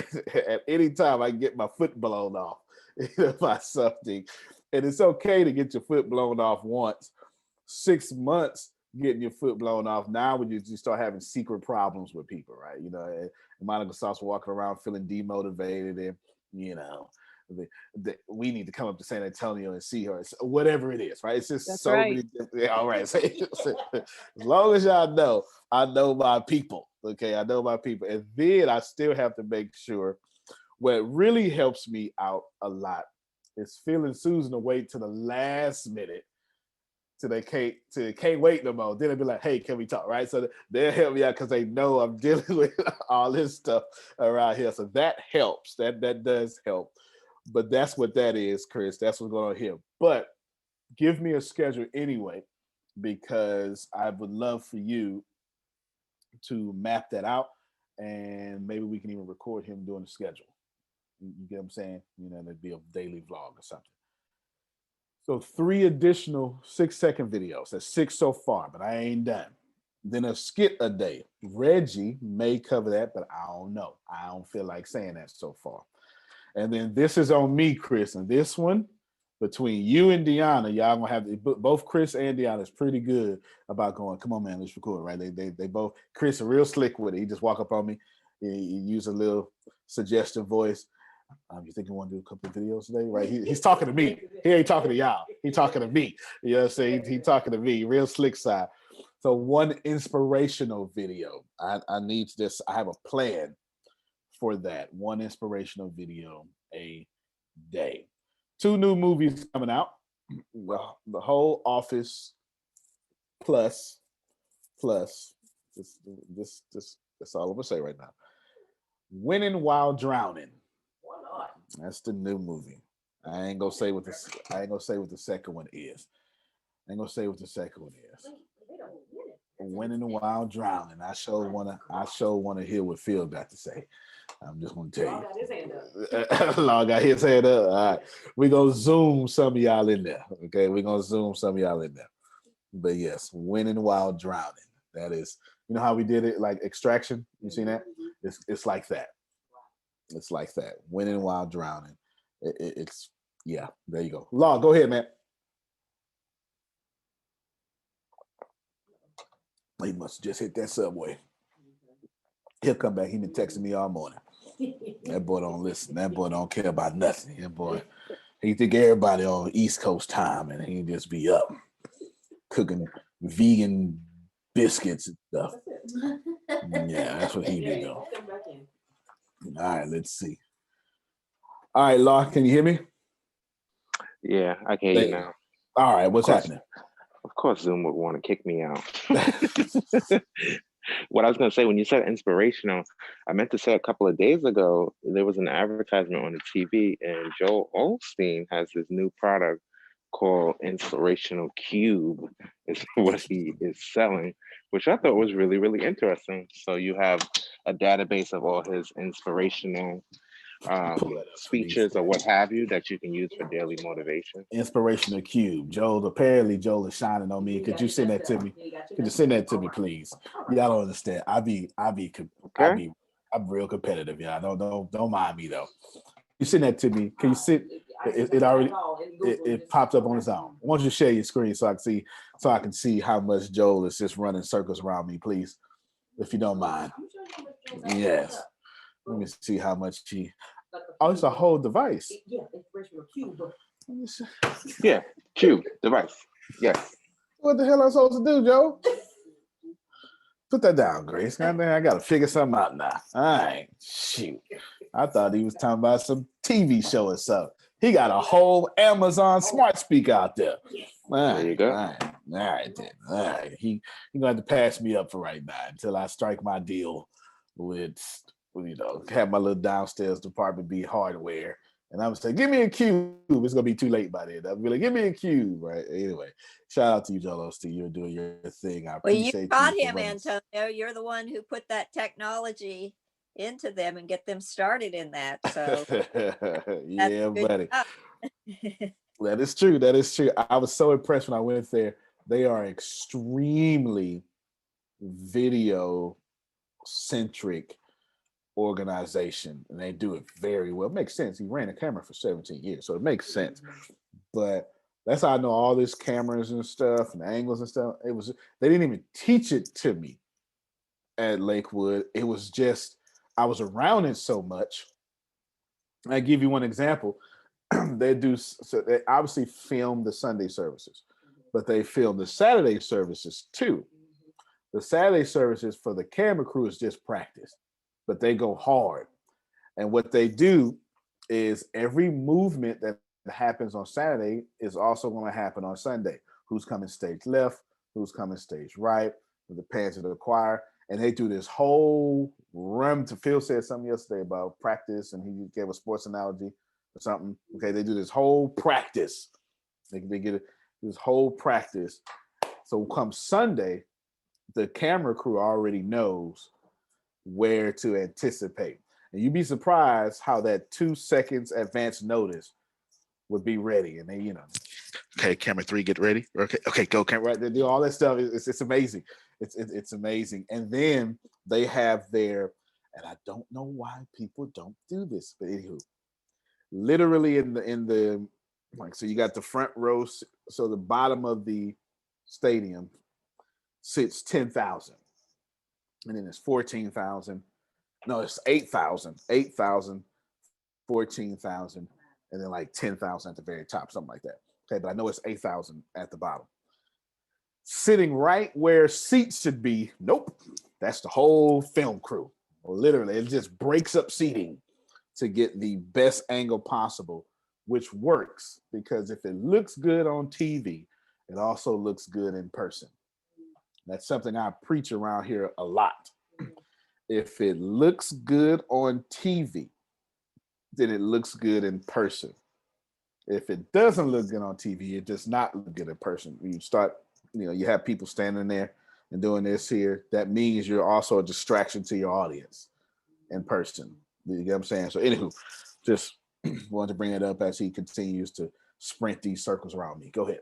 At any time I can get my foot blown off by something. And it's okay to get your foot blown off once. 6 months getting your foot blown off. Now when you start having secret problems with people, right? You know, and Monica starts walking around feeling demotivated, and you know, we need to come up to San Antonio and see her. Whatever it is, right? It's just That's so right. many. All right. So, as long as y'all know, I know my people. Okay, I know my people, and then I still have to make sure. What really helps me out a lot is feeling Susan to wait to the last minute till they can't wait no more. Then they'll be like, "Hey, can we talk?" Right? So they'll help me out because they know I'm dealing with all this stuff around here. So that helps. That does help. But that's what that is, Chris. That's what's going on here. But give me a schedule anyway, because I would love for you to map that out, and maybe we can even record him doing the schedule. You get what I'm saying? You know, there'd be a daily vlog or something. So 3 additional 6-second videos. That's 6 so far, but I ain't done. Then a skit a day. Reggie may cover that, but I don't know. I don't feel like saying that so far. And then this is on me, Chris. And this one, between you and Deanna, y'all gonna have both Chris and Deanna is pretty good about going, come on, man, let's record, right? They both, Chris is real slick with it. He just walk up on me, he use a little suggestive voice. You think you want to do a couple of videos today, right? He's talking to me. He ain't talking to y'all. He's talking to me. You know what I'm saying? He's talking to me, real slick side. So one inspirational video. I need this. I have a plan for that. One inspirational video a day. 2 new movies coming out. Well, the whole Office plus. This that's all I'm gonna say right now. Winning While Drowning. That's the new movie. I ain't gonna say what the second one is. Winning While Drowning. I sure wanna hear what Phil got to say. I'm just gonna tell you. Long got his hand up. All right. We're gonna zoom some of y'all in there. Okay, we're gonna zoom some of y'all in there. But yes, Winning While Drowning. That is, you know how we did it like Extraction? You seen that? It's like that. It's like that. Winning While Drowning. It's yeah, there you go. Law, go ahead, man. He must just hit that subway. He'll come back. He been texting me all morning. That boy don't listen. That boy don't care about nothing. That boy, he think everybody on East Coast time, and he just be up cooking vegan biscuits and stuff. Yeah, that's what he be doing. All right, let's see. All right, Law, can you hear me? Yeah, I can hear you now. All right, what's happening? Of course, Zoom would want to kick me out. What I was going to say, when you said inspirational, I meant to say a couple of days ago, there was an advertisement on the TV, and Joel Osteen has this new product called Inspirational Cube, is what he is selling, which I thought was really, really interesting. So you have a database of all his inspirational speeches or what have you that you can use for daily motivation. Inspirational Cube. Joel is shining on me. Could you send that to me? Could you send that to me, please? Y'all don't understand. I'm real competitive. Yeah, don't mind me though. You send that to me. Can you sit? It popped up on its own. I want you to share your screen so I can see how much Joel is just running circles around me, please, if you don't mind. Yes. Let me see how much he. Oh, it's a whole device. Yeah, cube device. Yes. What the hell am I supposed to do, Joe? Put that down, Grace. I gotta figure something out now. All right, shoot. I thought he was talking about some TV show or something. He got a whole Amazon smart speaker out there. There you go. All right, then. All right. He gonna have to pass me up for right now until I strike my deal with have my little downstairs department be hardware. And I'm saying, give me a cube. It's gonna be too late by then. I'll be like, give me a cube, right? Anyway, shout out to you, Joel Osteen. You're doing your thing. I appreciate you taught him, running. Antonio. You're the one who put that technology into them and get them started in that. So yeah, buddy. That is true. That is true. I was so impressed when I went there. They are extremely video centric organization, and they do it very well. It makes sense. He ran a camera for 17 years, so it makes sense. But that's how I know all these cameras and stuff and angles and stuff. They didn't even teach it to me at Lakewood. It was just I was around it so much. I give you one example. They obviously film the Sunday services, but they film the Saturday services too. The Saturday services for the camera crew is just practice, but they go hard. And what they do is every movement that happens on Saturday is also going to happen on Sunday. Who's coming stage left, who's coming stage right, with the pants of the choir. And they do this whole run. Phil said something yesterday about practice, and he gave a sports analogy or something. Okay, they do this whole practice. They get this whole practice. So come Sunday, the camera crew already knows where to anticipate. And you'd be surprised how that 2 seconds advance notice would be ready. And they, okay, camera 3, get ready. Okay, go camera. They do all that stuff. It's amazing. It's amazing. And then they have and I don't know why people don't do this, but anywho, literally in the so you got the front row, so the bottom of the stadium sits 10,000, and then it's 14,000. No, it's 8,000, 14,000, and then like 10,000 at the very top, something like that. Okay, but I know it's 8,000 at the bottom. Sitting right where seats should be, nope, that's the whole film crew. Well, literally, it just breaks up seating to get the best angle possible, which works because if it looks good on TV, it also looks good in person. That's something I preach around here a lot. If it looks good on TV, then it looks good in person. If it doesn't look good on TV, it does not look good in person. You start, you have people standing there and doing this here. That means you're also a distraction to your audience in person. You get what I'm saying? So anywho, just wanted to bring it up as he continues to sprint these circles around me. Go ahead.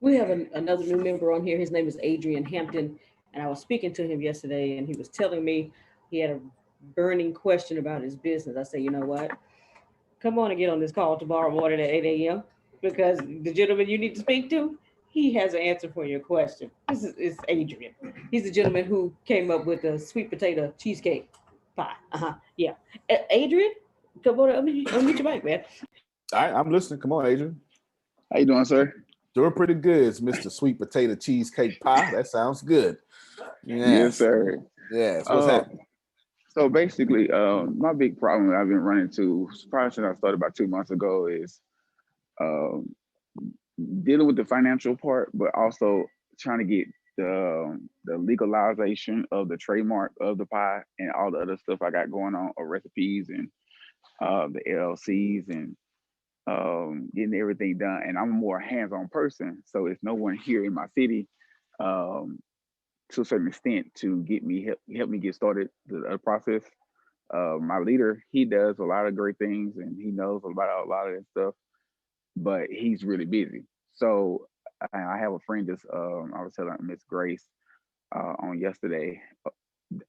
We have another new member on here. His name is Adrian Hampton. And I was speaking to him yesterday, and he was telling me he had a burning question about his business. I said, you know what? Come on and get on this call tomorrow morning at 8 a.m. because the gentleman you need to speak to, he has an answer for your question. This is Adrian. He's the gentleman who came up with the sweet potato cheesecake pie. Yeah. Adrian, come on, unmute your mic, man. All right, I'm listening. Come on, Adrian. How you doing, sir? Doing pretty good. It's Mr. Sweet Potato Cheesecake Pie. That sounds good. Yes, sir. Yes. What's happening? So basically, my big problem that I've been running into, probably since I started about 2 months ago, is dealing with the financial part, but also trying to get the legalization of the trademark of the pie and all the other stuff I got going on, or recipes and the LLCs and getting everything done. And I'm a more hands-on person, so it's no one here in my city to a certain extent to help me get started the process. My leader, he does a lot of great things and he knows about a lot of that stuff, but he's really busy. So I have a friend just I was telling Miss Grace on yesterday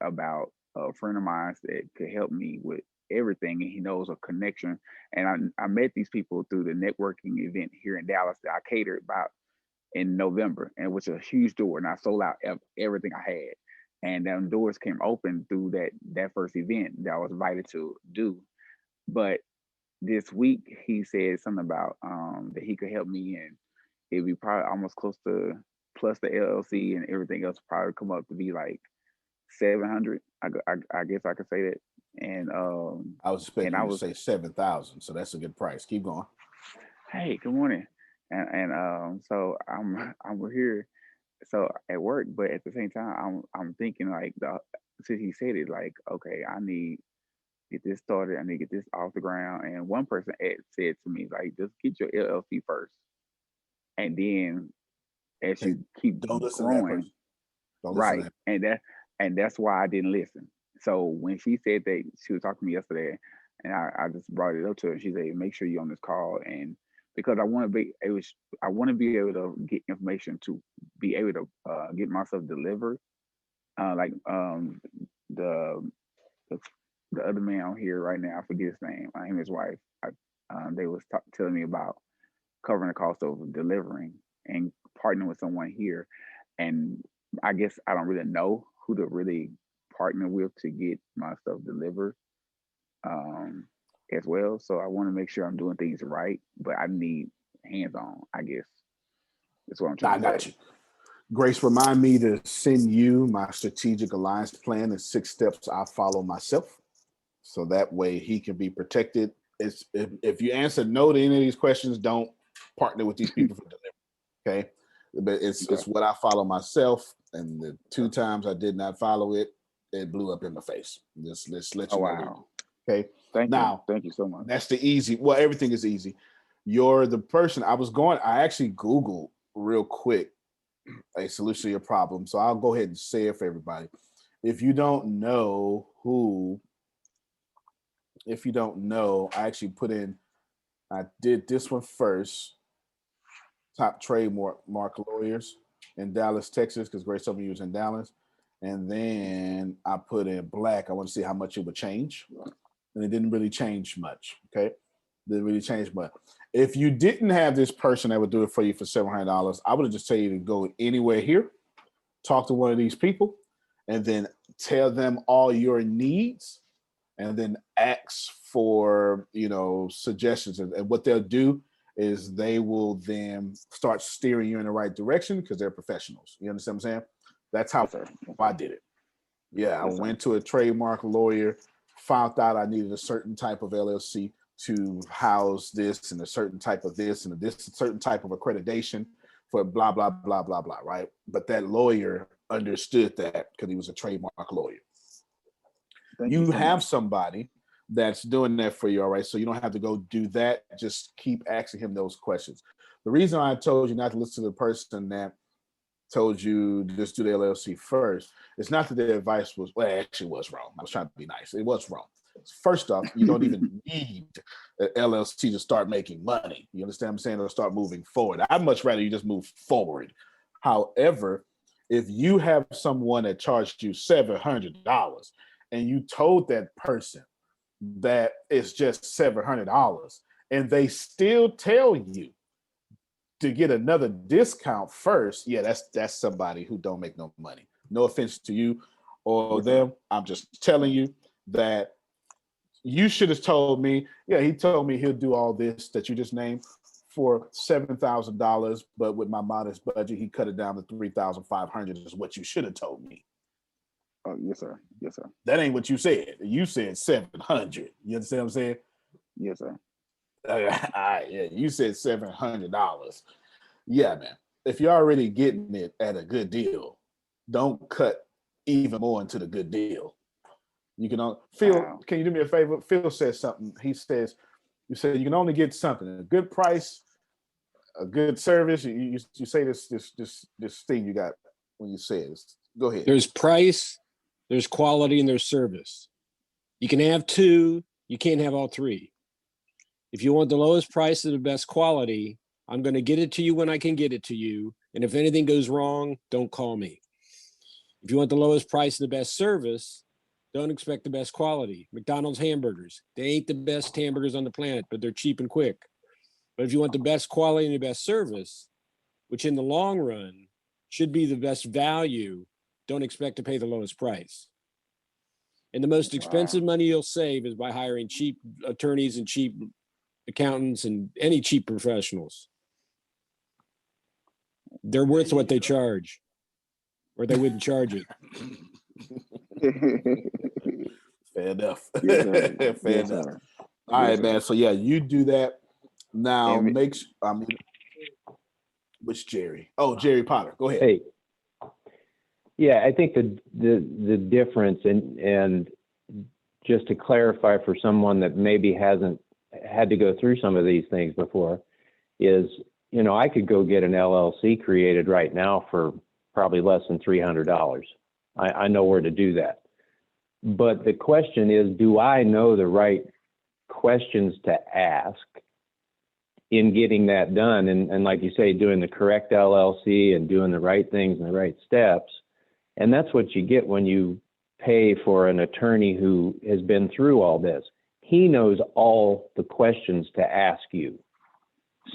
about a friend of mine that could help me with everything, and he knows a connection. And I met these people through the networking event here in Dallas that I catered about in November, and it was a huge door, and I sold out everything I had. And them doors came open through that first event that I was invited to do. But this week he said something about that he could help me, and it'd be probably almost close to, plus the LLC and everything else, probably come up to be like 700. I guess I could say that. And I was expecting you to say 7,000, so that's a good price. Keep going. Hey, good morning. And so I'm here, so at work, but at the same time I'm thinking like since he said it, like, okay, I need to get this started, I need to get this off the ground. And one person said to me, like, just get your LLC first, and then as you keep Don't listen to that growing, person. Don't listen to right? that. And that's why I didn't listen. So when she said that, she was talking to me yesterday, and I just brought it up to her. She said, make sure you're on this call, and because I want to be able to get information to be able to get myself delivered. Like the the other man on here right now, I forget his name. Him and his wife. They was telling me about covering the cost of delivering and partnering with someone here. And I guess I don't really know who to really partner with to get my stuff delivered as well. So I want to make sure I'm doing things right, but I need hands-on, I guess. That's what I'm trying to say. I got you. Grace, remind me to send you my strategic alliance plan, the 6 steps I follow myself, so that way he can be protected. If you answer no to any of these questions, don't partner with these people for delivery. Okay, but it's what I follow myself, and the 2 times I did not follow it, it blew up in my face. Let's let you know. Wow. Okay. Thank you so much. That's the easy. Well, everything is easy. You're the person I actually Googled real quick a solution to your problem. So I'll go ahead and say it for everybody. If you don't know, I actually I did this one first. Top trademark lawyers in Dallas, Texas, because Grace told me you was in Dallas. And then I put in black. I want to see how much it would change. And it didn't really change much. Okay. Didn't really change much. If you didn't have this person that would do it for you for $700, I would have just tell you to go anywhere here, talk to one of these people, and then tell them all your needs, and then ask for, suggestions. And what they'll do is they will then start steering you in the right direction because they're professionals. You understand what I'm saying? That's how I did it. Yeah, I went to a trademark lawyer, found out I needed a certain type of LLC to house this and a certain type of this and this certain type of accreditation for blah, blah, blah, blah, blah, right? But that lawyer understood that because he was a trademark lawyer. You have somebody that's doing that for you, all right? So you don't have to go do that. Just keep asking him those questions. The reason I told you not to listen to the person that told you just do the LLC first, it's not that the advice was, well, it actually was wrong. I was trying to be nice. It was wrong. First off, you don't even need an LLC to start making money. You understand what I'm saying? Or start moving forward. I'd much rather you just move forward. However, if you have someone that charged you $700 and you told that person that it's just $700 and they still tell you to get another discount first, yeah, that's somebody who don't make no money. No offense to you or them. I'm just telling you that you should have told me, yeah, he told me he'll do all this that you just named for $7,000, but with my modest budget, he cut it down to $3,500 is what you should have told me. Oh, yes, sir. Yes, sir. That ain't what you said. You said 700. You understand what I'm saying? Yes, sir. Yeah, you said $700. yeah, man. If you're already getting it at a good deal, don't cut even more into the good deal. You can Phil, can you do me a favor? Phil says something. He says, you said you can only get something, a good price, a good service. You say this thing you got when you say this. Go ahead. There's price, there's quality, and there's service. You can have two, you can't have all three. If you want the lowest price and the best quality, I'm going to get it to you when I can get it to you. And if anything goes wrong, don't call me. If you want the lowest price and the best service, don't expect the best quality. McDonald's hamburgers, they ain't the best hamburgers on the planet, but they're cheap and quick. But if you want the best quality and the best service, which in the long run should be the best value, don't expect to pay the lowest price. And the most expensive money you'll save is by hiring cheap attorneys and cheap accountants and any cheap professionals. They're worth what they charge, or they wouldn't charge it. Fair enough. Yes, sir. Fair Yes, enough. sir. All Yes, right, sir. man. So yeah, you do that now. And Which Jerry? Oh, Jerry Potter. Go ahead. Hey, yeah, I think the difference, and just to clarify for someone that maybe hasn't had to go through some of these things before, is, you know, I could go get an LLC created right now for probably less than $300. I know where to do that. But the question is, do I know the right questions to ask in getting that done? And like you say, doing the correct LLC and doing the right things and the right steps. And that's what you get when you pay for an attorney who has been through all this. He knows all the questions to ask you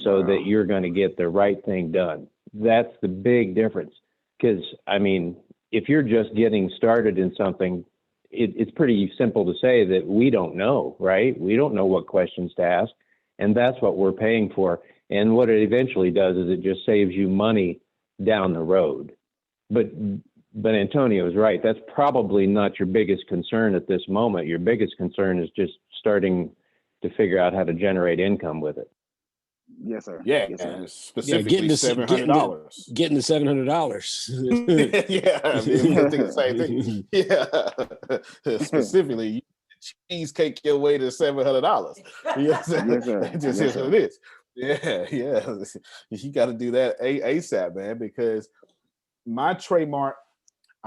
so that you're going to get the right thing done. That's the big difference. Because, I mean, if you're just getting started in something, it's pretty simple to say that we don't know, right? We don't know what questions to ask. And that's what we're paying for. And what it eventually does is it just saves you money down the road. But Antonio is right. That's probably not your biggest concern at this moment. Your biggest concern is just starting to figure out how to generate income with it. Yes, sir. Yeah, Yes, sir. and specifically $700. Getting the $700. Yeah, I mean, I think the same thing. Yeah, specifically, you cheesecake your way to $700. Yes, Yes, sir. That just Yes, is what sir. it is. Yeah. You got to do that ASAP, man, because I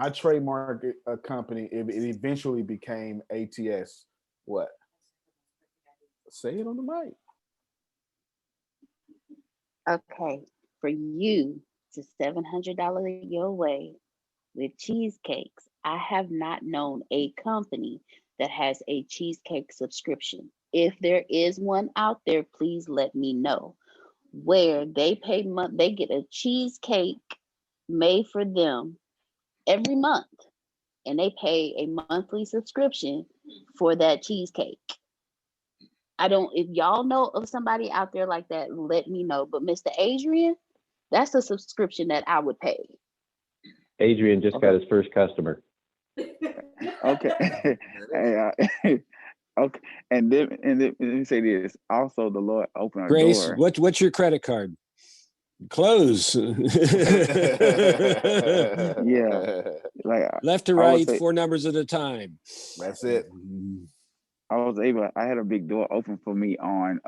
trademarked a company. It eventually became ATS. What? Say it on the mic. Okay, for you to $700 your way with cheesecakes. I have not known a company that has a cheesecake subscription. If there is one out there, please let me know. Where they pay they get a cheesecake made for them every month, and they pay a monthly subscription for that cheesecake. If y'all know of somebody out there like that, let me know. But Mr. Adrian, that's a subscription that I would pay. Adrian just got his first customer. Okay. Hey, okay. And then let me say this. Also, the Lord opened a Grace, door. what's your credit card? Close. Yeah. Like Left to right, 4 numbers at a time. That's it. I had a big door open for me on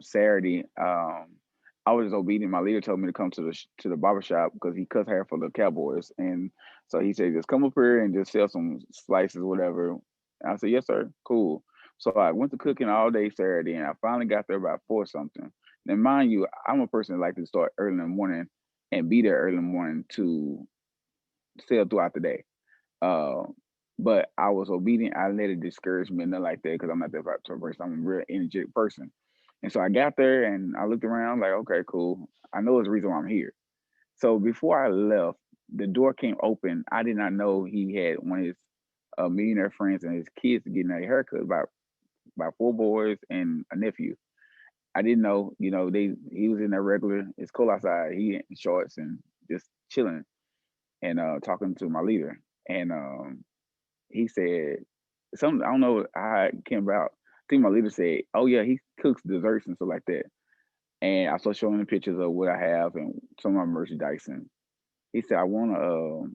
Saturday. I was just obedient. My leader told me to come to the barber shop because he cuts hair for the Cowboys. And so he said, just come up here and just sell some slices, whatever. And I said, yes, sir. Cool. So I went to cooking all day Saturday, and I finally got there about 4 something. And mind you, I'm a person that likes to start early in the morning and be there early in the morning to sell throughout the day. But I was obedient. I let it discourage me, nothing like that, because I'm not that type of person. I'm a real energetic person. And so I got there and I looked around like, okay, cool. I know there's a reason why I'm here. So before I left, the door came open. I did not know he had one of his millionaire friends and his kids getting a haircut, about 4 boys and a nephew. I didn't know, he was in there regular. It's cold outside. He in shorts and just chilling and talking to my leader. And he said something, I don't know how it came about. I think my leader said, oh yeah, he cooks desserts and stuff like that. And I started showing him pictures of what I have and some of my merchandise. And he said, I want to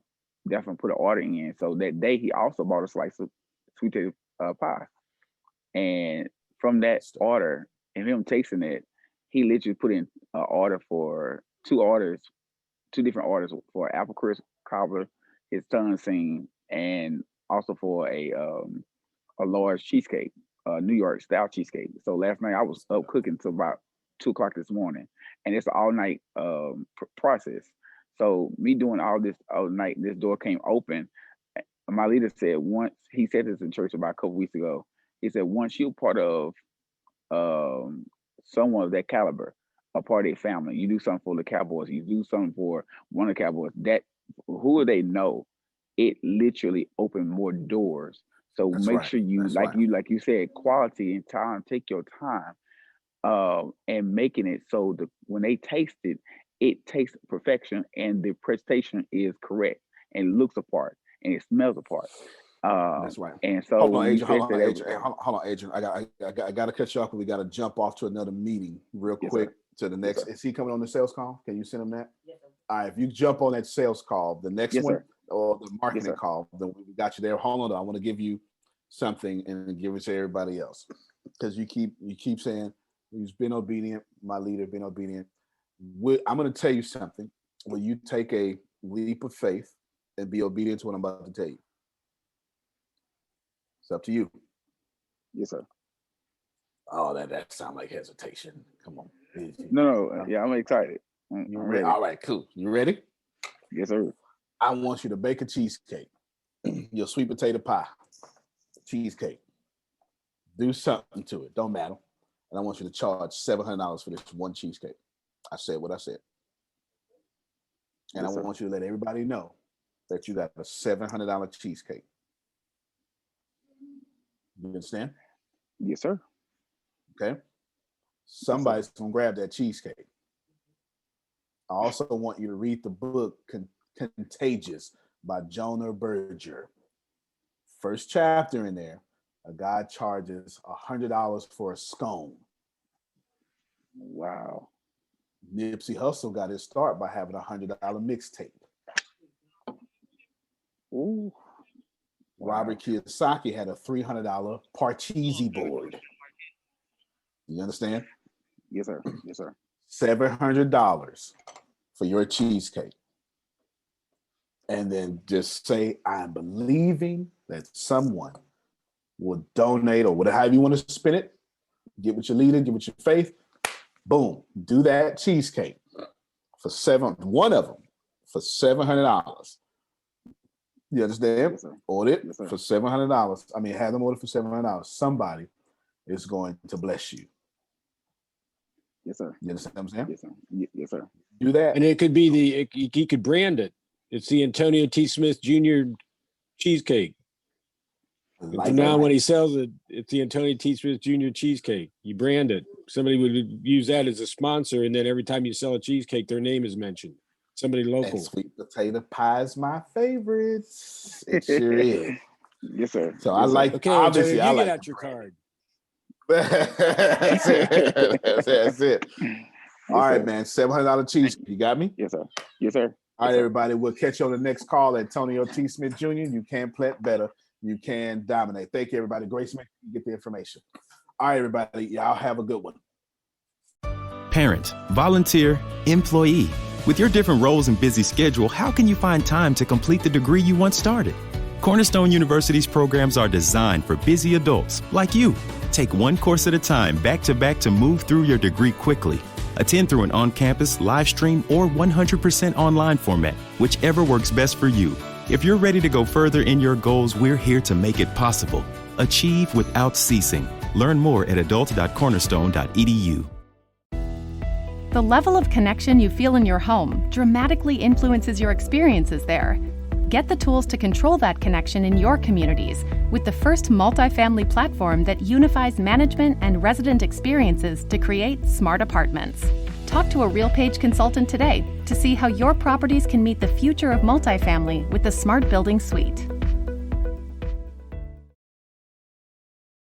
definitely put an order in. So that day, he also bought a slice of sweet potato pie. And from that order and him tasting it, he literally put in an order for two different orders for apple crisp cobbler, his tongue scene, and also for a large cheesecake, New York style cheesecake. So last night I was up cooking till about 2:00 this morning, and it's an all night process. So me doing all this all night, this door came open. My leader said once, he said this in church about a couple weeks ago. He said once you're part of someone of that caliber, a part of their family, you do something for the Cowboys, you do something for one of the Cowboys, that who they know, it literally opened more doors. So That's make right. sure you, That's like right. like you said, quality and time. Take your time, and making it so that when they taste it, it tastes perfection, and the presentation is correct, and looks apart, and it smells apart. That's right. And so Hold on, when you Adrian. said Hold on, that, Adrian. Hey, hold on, Adrian. I got to cut you off, because we got to jump off to another meeting real Yes, quick sir. to the Yes, next. sir. Is he coming on the sales call? Can you send him that? Yes, sir. All right. If you jump on that sales call, the next Yes, one, sir. or the marketing sir. call, then we got you there. Hold on, I want to give you something and give it to everybody else, because you keep saying he's been obedient. My leader been obedient. I'm going to tell you something. Will you take a leap of faith and be obedient to what I'm about to tell you? It's up to you. Yes, sir. Oh, that sounds like hesitation. Come on. No, yeah, I'm excited. I'm ready. All right, cool. You ready? Yes, sir. I want you to bake a cheesecake, your sweet potato pie, cheesecake. Do something to it. Don't matter. And I want you to charge $700 for this one cheesecake. I said what I said. And Yes, I sir. want you to let everybody know that you got a $700 cheesecake. You understand? Yes, sir. Okay. Somebody's gonna grab that cheesecake. I also want you to read the book Contagious by Jonah Berger. First chapter in there, a guy charges $100 for a scone. Wow. Nipsey Hussle got his start by having a $100 mixtape. Ooh. Robert Kiyosaki had a $300 Parcheesi board. You understand? Yes, sir. Yes, sir. $700 for your cheesecake. And then just say, I'm believing that someone will donate, or whatever you want to spin it. Get with your leader, get with your faith. Boom. Do that cheesecake for one of them for $700. You understand? Yes, Order it yes, sir. for $700. I mean, have them order for $700. Somebody is going to bless you. Yes, sir. You understand what I'm saying? Yes, sir. Yes, sir. Do that. And it could be you could brand it. It's the Antonio T. Smith Jr. cheesecake. Like From now that. on, when he sells it, it's the Antonio T. Smith Jr. cheesecake. You brand it. Somebody would use that as a sponsor, and then every time you sell a cheesecake, their name is mentioned. Somebody local. And sweet potato pie is my favorite. It sure is. Yes, sir. So Yes, I sir. like. Okay, Obviously, Antonio, I you like. get out your card. That's it. That's it. All right, sir. man. $700 cheesecake. You got me? Yes, sir. Yes, sir. All right, Yes, sir. everybody. We'll catch you on the next call. Antonio T. Smith Jr. You can plant better. You can dominate. Thank you, everybody. Grace, make you get the information. All right, everybody. Y'all have a good one. Parent, volunteer, employee. With your different roles and busy schedule, how can you find time to complete the degree you once started? Cornerstone University's programs are designed for busy adults like you. Take one course at a time, back to move through your degree quickly. Attend through an on-campus, live stream, or 100% online format, whichever works best for you. If you're ready to go further in your goals, we're here to make it possible. Achieve without ceasing. Learn more at adult.cornerstone.edu. The level of connection you feel in your home dramatically influences your experiences there. Get the tools to control that connection in your communities with the first multifamily platform that unifies management and resident experiences to create smart apartments. Talk to a RealPage consultant today to see how your properties can meet the future of multifamily with the Smart Building Suite.